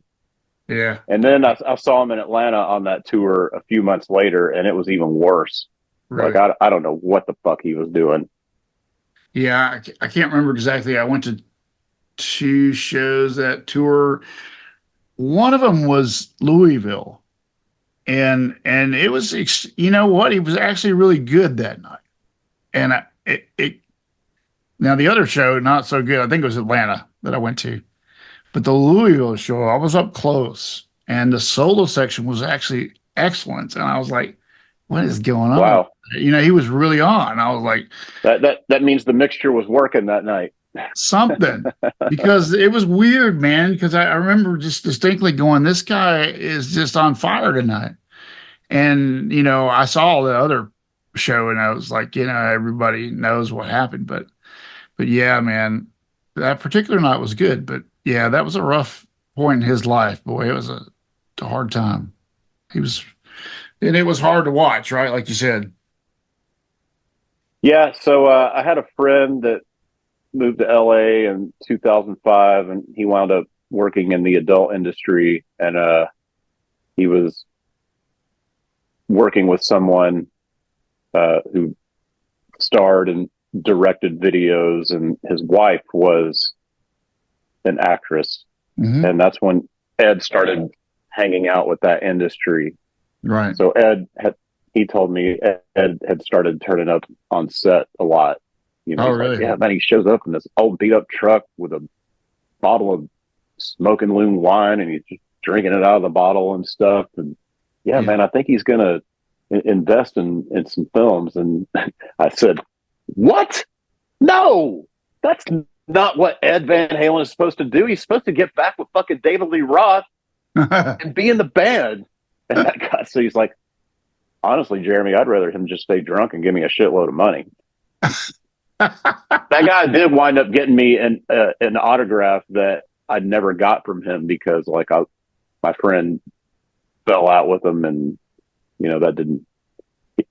yeah. And then I saw him in Atlanta on that tour a few months later, and it was even worse. Like Really. I don't know what the fuck he was doing. Yeah, I can't remember exactly. I went to two shows that tour. One of them was Louisville, and it was you know what? He was actually really good that night. And it now the other show not so good. I think it was Atlanta that I went to, but the Louisville show I was up close, and the solo section was actually excellent. And I was like, "What is going on?" Wow, You know, he was really on. I was like, that means the mixture was working that night. something because it was weird, man. Because I remember just distinctly going, "This guy is just on fire tonight." And you know, I saw the other show, and I was like, you know, everybody knows what happened, but yeah, man, that particular night was good. But yeah, that was a rough point in his life. Boy, it was a hard time. He was, and it was hard to watch, right? Like you said. Yeah, so I had a friend that moved to LA in 2005, and he wound up working in the adult industry, and he was working with someone who starred and directed videos, and his wife was an actress, Hmm. and that's when Ed started hanging out with that industry. Right. So he told me Ed had started turning up on set a lot. You know, Oh, he's like, really? yeah, man, he shows up in this old beat up truck with a bottle of smoking loon wine, and he's just drinking it out of the bottle and stuff. And yeah, Yeah. man, I think he's gonna invest in some films. And I said, what? No, that's not what Ed Van Halen is supposed to do. He's supposed to get back with fucking David Lee Roth and be in the band. And that guy, so he's like, honestly, Jeremy, I'd rather him just stay drunk and give me a shitload of money. That guy did wind up getting me an autograph that I never got from him because, like, my friend fell out with him, and you know that didn't.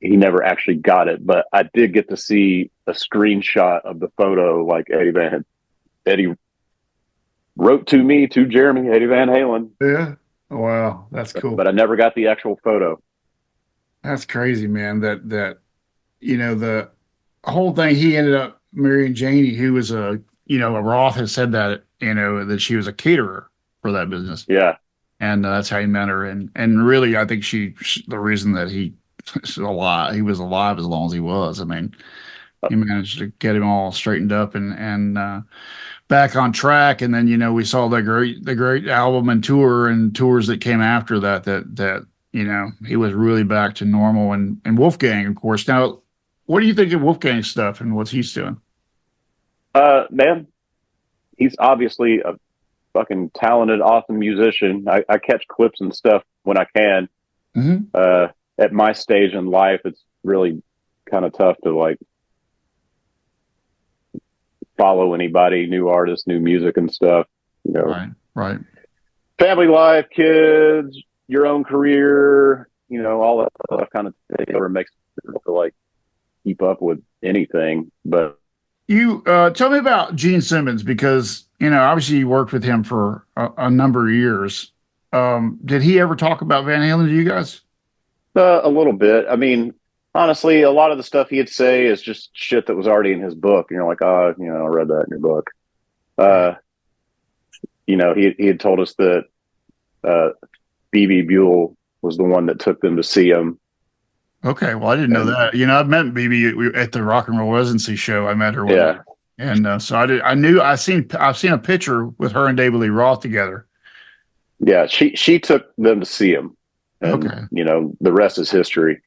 He never actually got it, but I did get to see a screenshot of the photo. Like Eddie wrote to me, to Jeremy, Eddie Van Halen, Yeah. Wow, that's cool. but I never got the actual photo. That's crazy, man. That you know the whole thing. He ended up marrying Janie, who was a you know a Roth has said that you know that she was a caterer for that business, Yeah, and that's how he met her. And really, I think the reason that he was alive as long as he was. I mean, he managed to get him all straightened up and back on track. And then you know we saw the great album and tour and tours that came after that you know he was really back to normal. And Wolfgang, of course. Now, what do you think of Wolfgang's stuff and what he's doing? man, he's obviously a fucking talented, awesome musician. I catch clips and stuff when I can. Hmm. At my stage in life, it's really kind of tough to like follow anybody, new artists, new music and stuff. You know, Right. Right. family life, kids, your own career, you know, all that stuff kind of never makes it difficult to like keep up with anything. But You tell me about Gene Simmons because obviously you worked with him for a number of years. Did he ever talk about Van Halen to you guys? a little bit. I mean, honestly, a lot of the stuff he'd say is just shit that was already in his book. And you're like, oh, you know, I read that in your book. Right. Uh, you know, he had told us that uh, BB Buell was the one that took them to see him. Okay, well, I didn't know And that. I've met BB at the Rock and Roll Residency show. I met her one night, yeah, and so I did. I knew I've seen a picture with her and David Lee Roth together. yeah, she took them to see him. And, Okay, you know, the rest is history.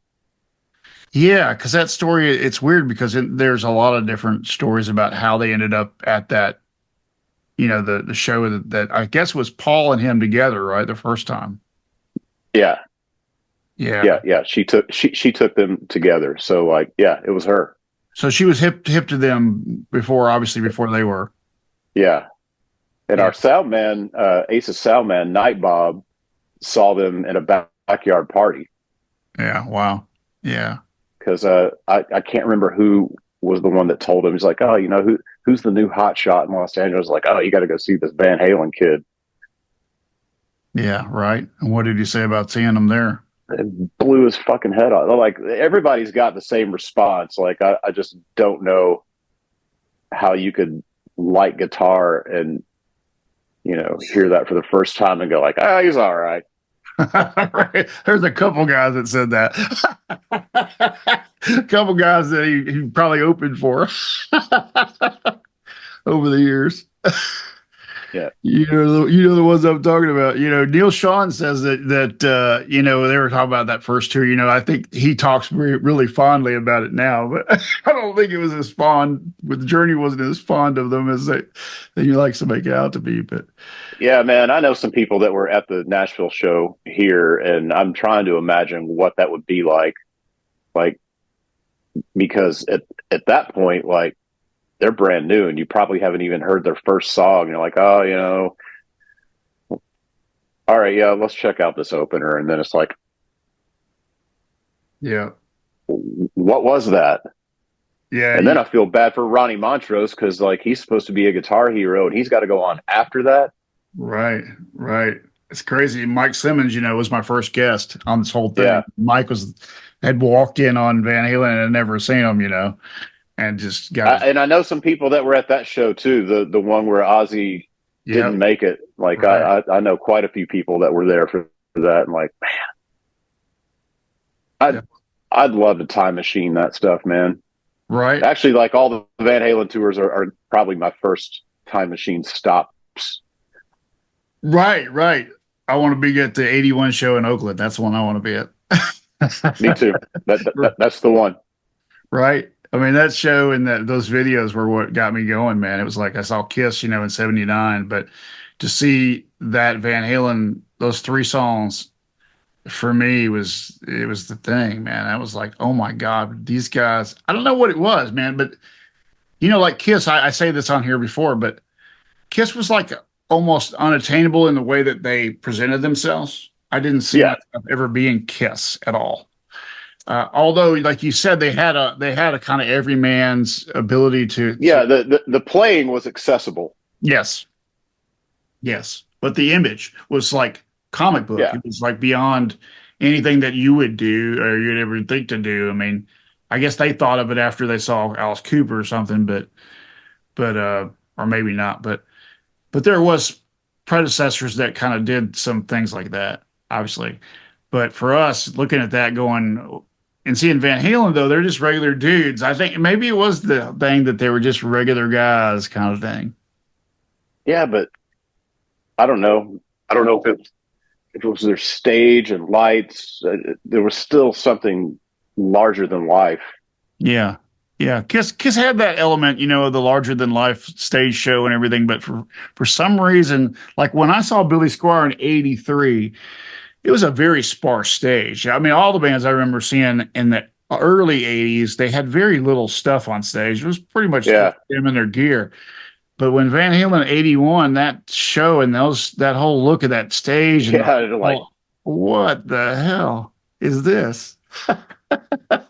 yeah, because that story it's weird because there's a lot of different stories about how they ended up at that. The show that I guess was Paul and him together, right? The first time. Yeah, Yeah. yeah. She took them together. So like, yeah, it was her. So she was hip to them before, obviously before they were. Yeah. And Yeah. our sound man, Ace's sound man, Night Bob, saw them in a backyard party Yeah. Wow. Yeah. because I can't remember who was the one that told him. He's like, oh, you know who's the new hot shot in Los Angeles? Like, oh, you got to go see this Van Halen kid. Yeah. Right. And what did you say about seeing them there? It blew his fucking head off. Like everybody's got the same response. Like I just don't know how you could like guitar and hear that for the first time and go like, ah, he's all right. Right. There's a couple guys that said that. A couple guys that he probably opened for over the years. Yeah. The ones I'm talking about. Neil Sean says that they were talking about that first tour. I think he talks really fondly about it now, but I don't think it was as fond. With Journey wasn't as fond of them as they he likes to make it out to be. But Yeah, man, I know some people that were at the Nashville show here, and I'm trying to imagine what that would be like because at that point, like they're brand new, and you probably haven't even heard their first song. You're like, oh, all right, yeah, let's check out this opener, and then it's like, yeah, what was that? yeah, And then I feel bad for Ronnie Montrose because like he's supposed to be a guitar hero, and he's got to go on after that. right, right. It's crazy. Mike Simmons, was my first guest on this whole thing. Yeah, Mike had walked in on Van Halen and had never seen him, and just got and I know some people that were at that show too. The one where Ozzy yeah, didn't make it. Like right, I know quite a few people that were there for that, and like, yeah, man, I'd love to time machine that stuff, man. right, Actually, like all the Van Halen tours are probably my first time machine stops. right, right. I want to be at the 81 show in Oakland. That's the one I want to be Me at. too. That's the one. Right. I mean, that show and those videos were what got me going, man. It was like I saw Kiss, in '79, but to see that Van Halen, those three songs for me it was the thing, man. I was like, oh my God, these guys, I don't know what it was, man, but like Kiss, I say this on here before, but Kiss was like almost unattainable in the way that they presented themselves. I didn't see Yeah, myself ever being Kiss at all. Although, like you said, they had a kind of every man's ability to yeah. The playing was accessible. yes, yes, but the image was like comic book. Yeah, It was like beyond anything that you would do or you'd ever think to do. I mean, I guess they thought of it after they saw Alice Cooper or something, but or maybe not. But there was predecessors that kind of did some things like that, obviously. But for us, looking at that, going and seeing Van Halen, though, they're just regular dudes. I think maybe it was the thing that they were just regular guys, kind of thing. yeah, but I don't know. I don't know if it was their stage and lights. There was still something larger than life. Yeah, yeah. Kiss had that element, of the larger than life stage show and everything. But for some reason, like when I saw Billy Squier in '83. It was a very sparse stage. I mean, all the bands I remember seeing in early 80s, they had very little stuff on stage. It was pretty much just Yeah, them and their gear. But when Van Halen 81, that show and that whole look of that stage and the yeah, they're like, whole, what the hell is this?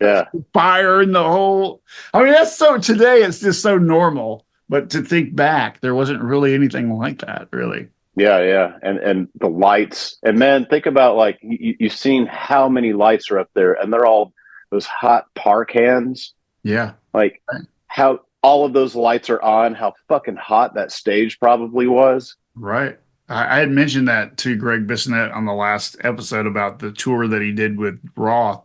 yeah, Fire in the whole. I mean, that's so today it's just so normal. But to think back, there wasn't really anything like that, really. yeah, and the lights, and man, think about like you've seen how many lights are up there, and they're all those hot par cans. Yeah. Like how all of those lights are on, how fucking hot that stage probably was. Right. I had mentioned that to Greg Bissonette on the last episode about the tour that he did with Roth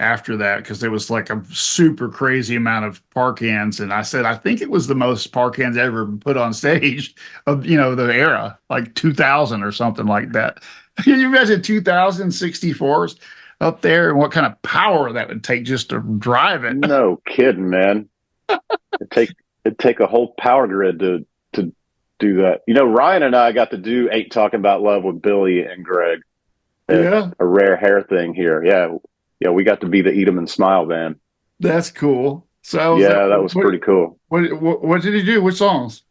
after that, because there was like a super crazy amount of par cans. And I said, I think it was the most par cans ever put on stage of, the era, like 2000 or something like that. Can you imagine 2064s up there and what kind of power that would take just to drive it? No kidding, man. It'd take a whole power grid to do that. Ryan and I got to do Ain't Talking About Love with Billy and Greg. Yeah, A rare hair thing here. Yeah. Yeah, we got to be the Eat 'em and Smile band. that's cool. So Yeah, that was pretty cool. what did he do? Which songs?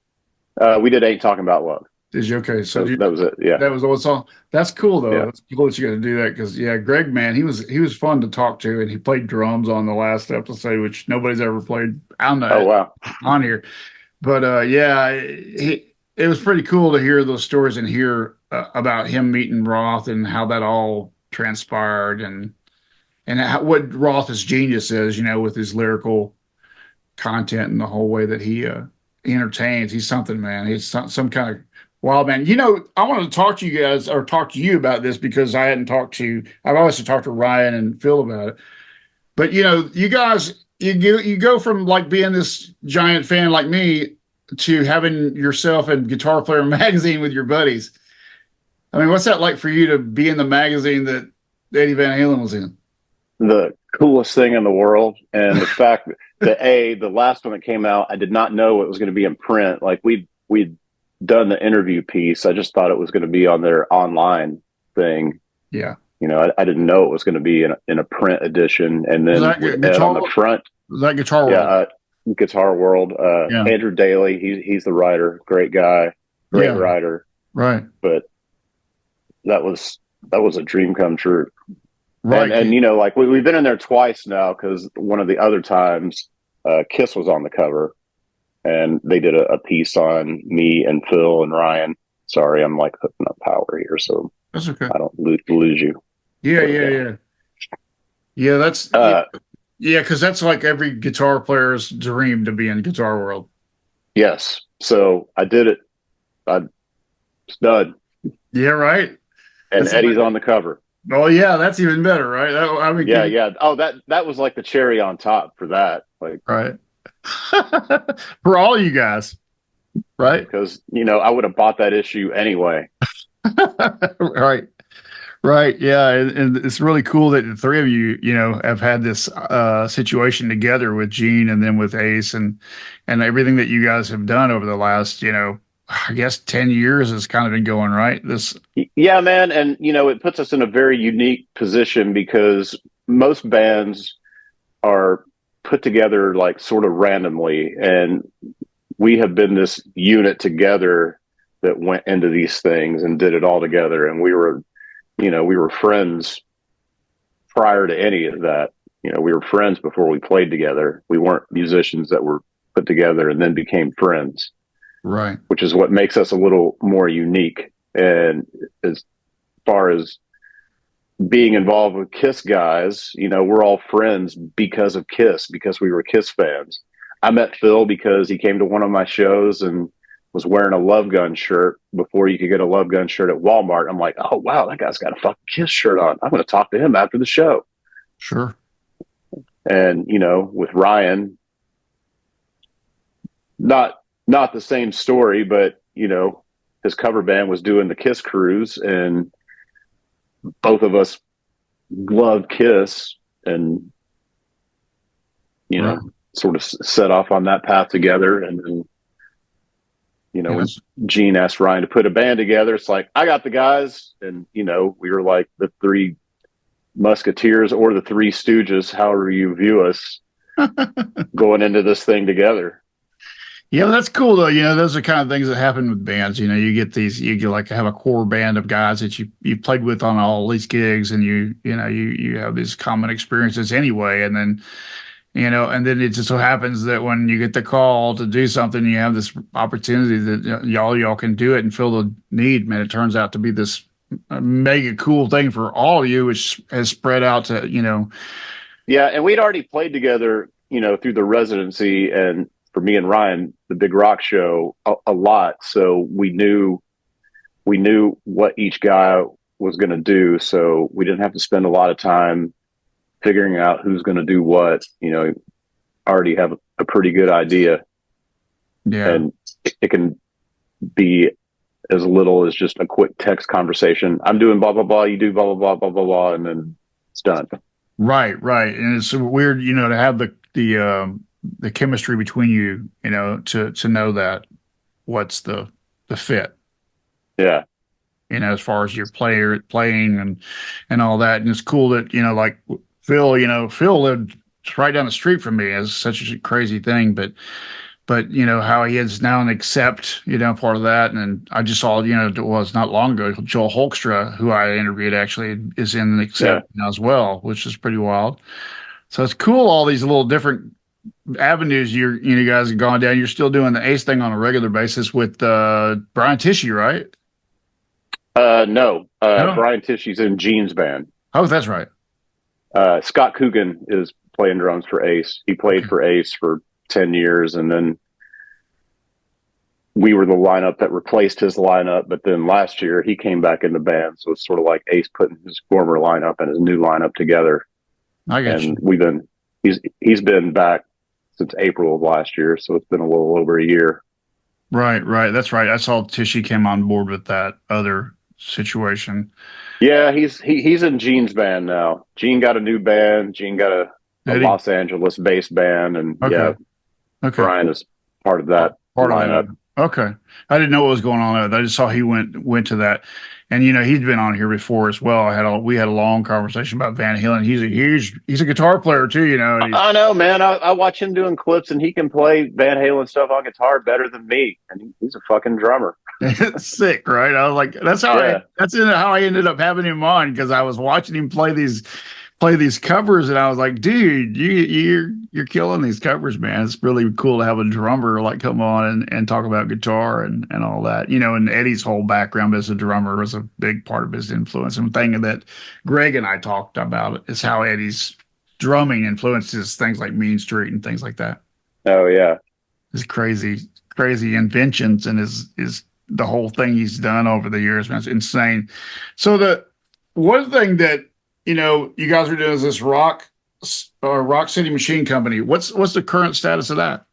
We did Ain't Talking About Love. Did you okay? So That was it. Yeah. that was the one song. That's cool though. Yeah. That's cool that you got to do that because yeah, Greg, man, he was fun to talk to, and he played drums on the last episode, which nobody's ever played on Oh wow. on here. But yeah, it was pretty cool to hear those stories and hear about him meeting Roth and how that all transpired and what Roth's genius is, with his lyrical content and the whole way that he entertains. He's something, man. He's some kind of wild man. I wanted to talk to you guys or talk to you about this because I hadn't talked to. I've obviously talked to Ryan and Phil about it, but you guys, you go from like being this giant fan like me to having yourself in Guitar Player magazine with your buddies. I mean, what's that like for you to be in the magazine that Eddie Van Halen was in? The coolest thing in the world. And the fact that the last one that came out, I did not know it was going to be in print. Like we'd done the interview piece. I just thought it was going to be on their online thing. Yeah. I didn't know it was going to be in a print edition. And then with Ed on the front. Was that Guitar World? Yeah, Guitar World. Yeah. Andrew Daly, he's the writer, great guy, great writer. Right. But that was a dream come true. Right. And like we've been in there twice now because one of the other times Kiss was on the cover and they did a piece on me and Phil and Ryan. Sorry, I'm like hooking up power here, so That's okay. I don't lose you. Yeah, yeah. Yeah, that's because that's like every guitar player's dream to be in Guitar World. Yes. So I did it. It's done. Yeah, right. And That's Eddie's on the cover. Oh yeah, that's even better, right? I mean, Yeah. Oh, that was like the cherry on top for that. Like, right. For all you guys, right? because I would have bought that issue anyway. Right. Right. Yeah. And it's really cool that the three of you, have had this situation together with Gene and then with Ace and everything that you guys have done over the last, I guess 10 years has kind of been going right. Yeah, man. And, it puts us in a very unique position because most bands are put together like sort of randomly. And we have been this unit together that went into these things and did it all together. And we were friends prior to any of that. We were friends before we played together. We weren't musicians that were put together and then became friends. Right. Which is what makes us a little more unique. And as far as being involved with Kiss guys, we're all friends because of Kiss, because we were Kiss fans. I met Phil because he came to one of my shows and was wearing a Love Gun shirt before you could get a Love Gun shirt at Walmart. I'm like, oh, wow, that guy's got a fucking Kiss shirt on. I'm going to talk to him after the show. Sure. And, with Ryan, not the same story, but, his cover band was doing the Kiss cruise and both of us loved Kiss and, Right. sort of set off on that path together. And when Gene asked Ryan to put a band together, it's like, I got the guys. And, we were like the three Musketeers or the Three Stooges, however you view us, going into this thing together. Yeah, that's cool though. Those are kind of things that happen with bands. You get these, you get like have a core band of guys that you played with on all these gigs, and you have these common experiences anyway, and then it just so happens that when you get the call to do something, you have this opportunity that y'all can do it and fill the need. Man, it turns out to be this mega cool thing for all of you, which has spread out to Yeah, and we'd already played together, through the residency, and for me and Ryan, the Big Rock show a lot. So we knew what each guy was going to do. So we didn't have to spend a lot of time figuring out who's going to do what. Already have a pretty good idea, yeah. and it can be as little as just a quick text conversation. I'm doing blah blah blah. You do blah blah blah blah blah blah, and then it's done. Right, right. And it's weird, to have the chemistry between you, to know that what's the fit, Yeah, as far as your playing and all that. And it's cool that, like Phil lived right down the street from me. It's such a crazy thing, but how he is now an Accept, part of that. And then I just saw, it was not long ago, Joel Holkstra, who I interviewed, actually is in the yeah. Accept now as well, which is pretty wild. So it's cool, all these little different avenues you guys have gone down. You're still doing the Ace thing on a regular basis with Brian Tishy, right? No, No. Brian Tishy's in Gene's band. Oh, that's right. Scott Coogan is playing drums for Ace. He played Okay. for Ace for 10 years, and then we were the lineup that replaced his lineup. But then last year he came back in the band, so it's sort of like Ace putting his former lineup and his new lineup together. I got you. And he's been back since April of last year, so it's been a little over a year. Right, right. That's right. I saw Tishy came on board with that other situation. Yeah, he's in Gene's band now. Gene got a new band. Gene got a Did he? Los Angeles based band, and Okay. yeah, Okay. Brian is part of that Part of lineup. that. Okay. I didn't know what was going on there. I just saw he went to that. And he's been on here before as well. We had a long conversation about Van Halen. He's a guitar player too, and I know, man. I watch him doing clips, and he can play Van Halen stuff on guitar better than me. And he's a fucking drummer. it's sick, right? I was like, Yeah, how I ended up having him on, because I was watching him play these covers, and I was like, dude, you're killing these covers, man. It's really cool to have a drummer like come on and talk about guitar and all that. And Eddie's whole background as a drummer was a big part of his influence. And thing that Greg and I talked about is how Eddie's drumming influences things like Mean Street and things like that. oh yeah. His crazy inventions and his the whole thing he's done over the years, man, it's insane. So the one thing that you guys are doing is this Rock City Machine Company. What's the current status of that?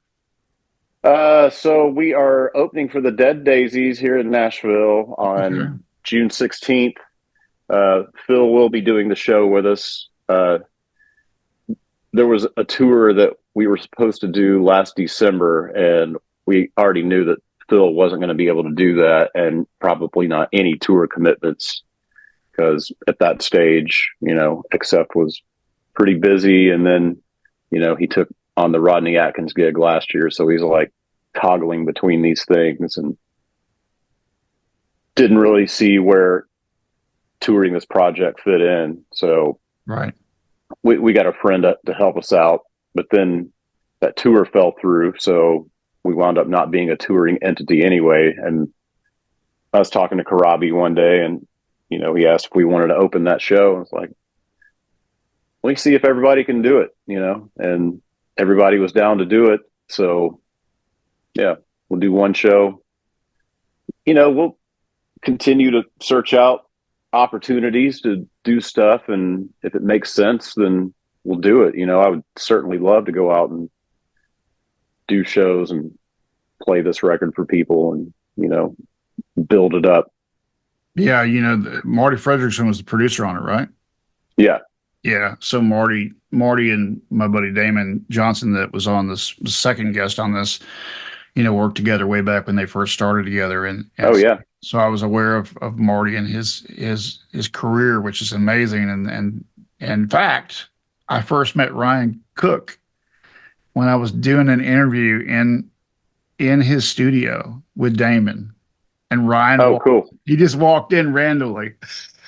So we are opening for the Dead Daisies here in Nashville Okay. on June 16th. Phil will be doing the show with us. There was a tour that we were supposed to do last December, and we already knew that Phil wasn't going to be able to do that, and probably not any tour commitments, because at that stage, Accept was pretty busy. And then, he took on the Rodney Atkins gig last year. So he's like toggling between these things, and didn't really see where touring this project fit in. So Right. we got a friend to help us out, but then that tour fell through. So we wound up not being a touring entity anyway. And I was talking to Karabi one day, and he asked if we wanted to open that show. I was like, let me see if everybody can do it, and everybody was down to do it. So yeah, we'll do one show. We'll continue to search out opportunities to do stuff. And if it makes sense, then we'll do it. I would certainly love to go out and do shows and play this record for people and, build it up. Yeah, Marty Fredrickson was the producer on it, right? Yeah. Yeah. So Marty and my buddy Damon Johnson, that was on this the second guest on this, worked together way back when they first started together. And Oh yeah. so I was aware of Marty and his career, which is amazing. And In fact, I first met Ryan Cook when I was doing an interview in his studio with Damon, and Oh, cool. he just walked in randomly.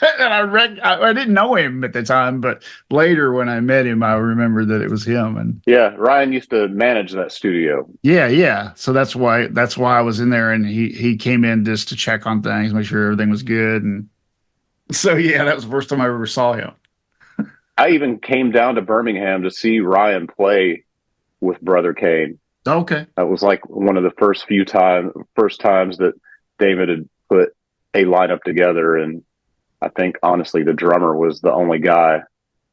And I didn't know him at the time, but later when I met him, I remembered that it was him. And Yeah, Ryan used to manage that studio. yeah, yeah. So that's why I was in there, and he came in just to check on things, make sure everything was good. And so yeah, that was the first time I ever saw him. I even came down to Birmingham to see Ryan play with Brother Kane. Okay. That was like one of the first times that David had put a lineup together, and I think honestly the drummer was the only guy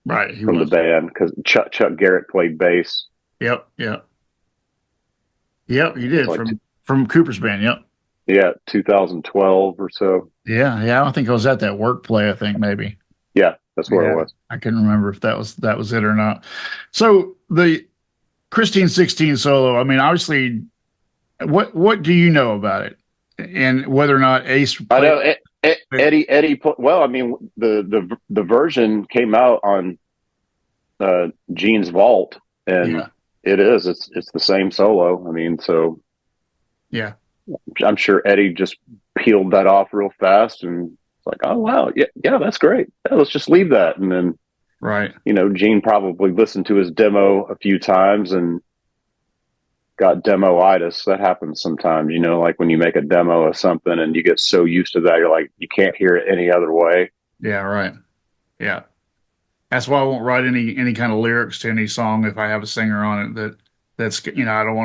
Right. He from the was. band because Chuck Garrett played bass. Yep. Yep. Yep. He It's did like from Cooper's band. Yep. yeah, 2012 or so. Yeah. Yeah. I don't think I was at that work play. I think maybe. Yeah, that's what it Yeah. was. I couldn't remember if that was it or not. So the Christine 16 solo, I mean, obviously, what do you know about it? And whether or not Ace I played know Eddie. Well, I mean, the version came out on Gene's Vault, and yeah. it's the same solo. I mean, so Yeah. I'm sure Eddie just peeled that off real fast, and it's like, oh wow, yeah, that's great. Yeah, let's just leave that, and then Right. Gene probably listened to his demo a few times and got demo-itis. That happens sometimes, like when you make a demo of something and you get so used to that, you're like, you can't hear it any other way. Yeah, right. Yeah. That's why I won't write any kind of lyrics to any song if I have a singer on it that's I don't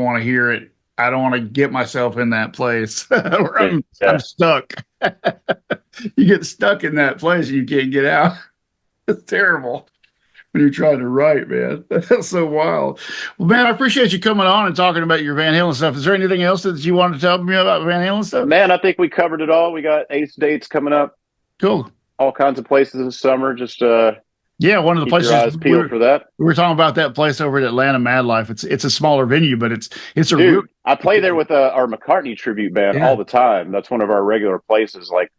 want to hear it. I don't want to get myself in that place where I'm Yeah. stuck. You get stuck in that place and you can't get out. It's terrible when you're trying to write, man. That's so wild. Well, man, I appreciate you coming on and talking about your Van Halen stuff. Is there anything else that you wanted to tell me about Van Halen stuff? Man, I think we covered it all. We got Ace dates coming up, Cool. all kinds of places this summer. Just Yeah, one of the keep your places eyes peeled for that. we were talking about that place over at Atlanta Mad Life. It's a smaller venue, but it's a real, Dude, I play there with our McCartney tribute band yeah. all the time. That's one of our regular places. Like,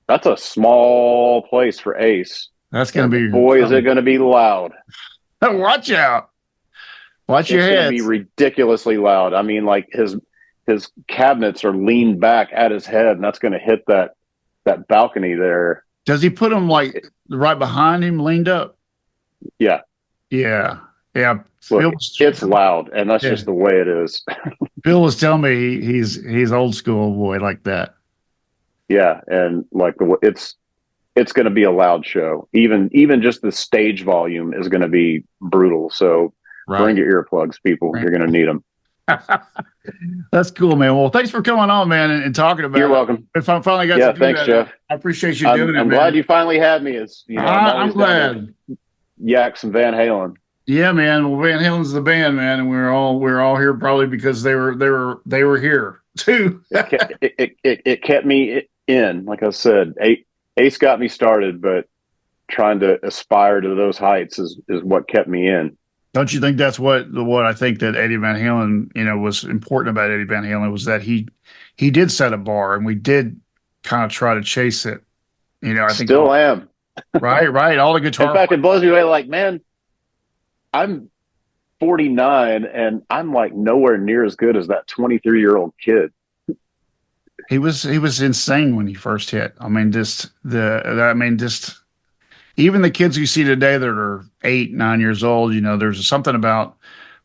that's a small place for Ace. That's gonna And be boy, is it going to be loud. watch out. Watch your It's going to be heads. ridiculously loud. I mean, like his cabinets are leaned back at his head, and that's going to hit that balcony there. Does he put them like right behind him, leaned up? Yeah. Yeah. Yeah. Look, it's loud, and that's just the way it is. Bill was telling me he's old school boy like that. Yeah, and like it's going to be a loud show. Even just the stage volume is going to be brutal. So bring your earplugs, people. Right. You're going to need them. That's cool, man. Well, thanks for coming on, man, and talking about You're it. welcome. If I finally got Yeah, to do thanks, that, Jeff. I appreciate you doing it, I'm man. glad you finally had me. As I'm glad. Yaks and Van Halen. Yeah, man. Well, Van Halen's the band, man, and we're all here probably because they were here too. it kept me in. Like I said, Ace got me started, but trying to aspire to those heights is what kept me in. Don't you think that's what I think that Eddie Van Halen, was important about Eddie Van Halen was that he did set a bar, and we did kind of try to chase it. I think Still am. Right. All the guitar. In fact, it blows me away. Like, man, I'm 49 and I'm like nowhere near as good as that 23-year-old kid. He was insane when he first hit. I mean, just even the kids you see today that are 8, 9 years old, there's something about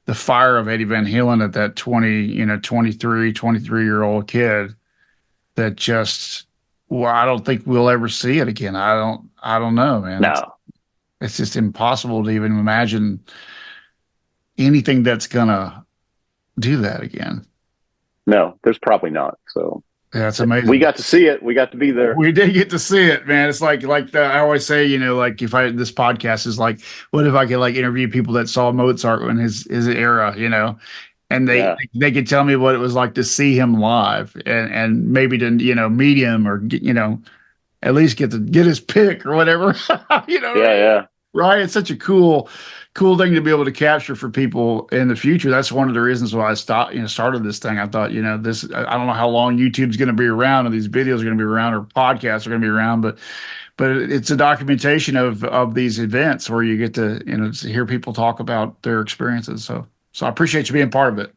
the fire of Eddie Van Halen at that 23-year-old kid that just, well, I don't think we'll ever see it again. I don't know, man. No. It's just impossible to even imagine anything that's gonna do that again. No, there's probably not. So yeah, it's amazing. We got to see it. We got to be there. We did get to see it, man. It's like I always say, like if this podcast is like, what if I could like interview people that saw Mozart in his era, and they could tell me what it was like to see him live and maybe to meet him or at least get his pick or whatever. Yeah. Right. It's such a cool thing to be able to capture for people in the future. That's one of the reasons why I started this thing. I thought, I don't know how long YouTube's going to be around and these videos are going to be around or podcasts are going to be around, but but it's a documentation of these events where you get to, to hear people talk about their experiences. So I appreciate you being part of it.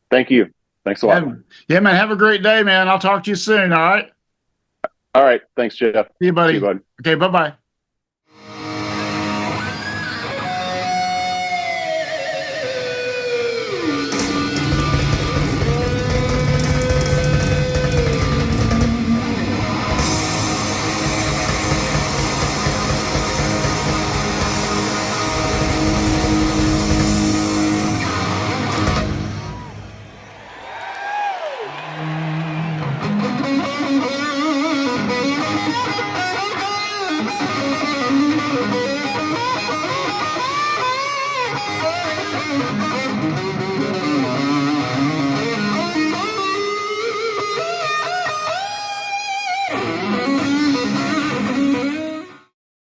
Thank you. Thanks a lot. Yeah, yeah, man. Have a great day, man. I'll talk to you soon. All right. All right. Thanks, Jeff. See you, See you, buddy. bud. Okay. Bye bye.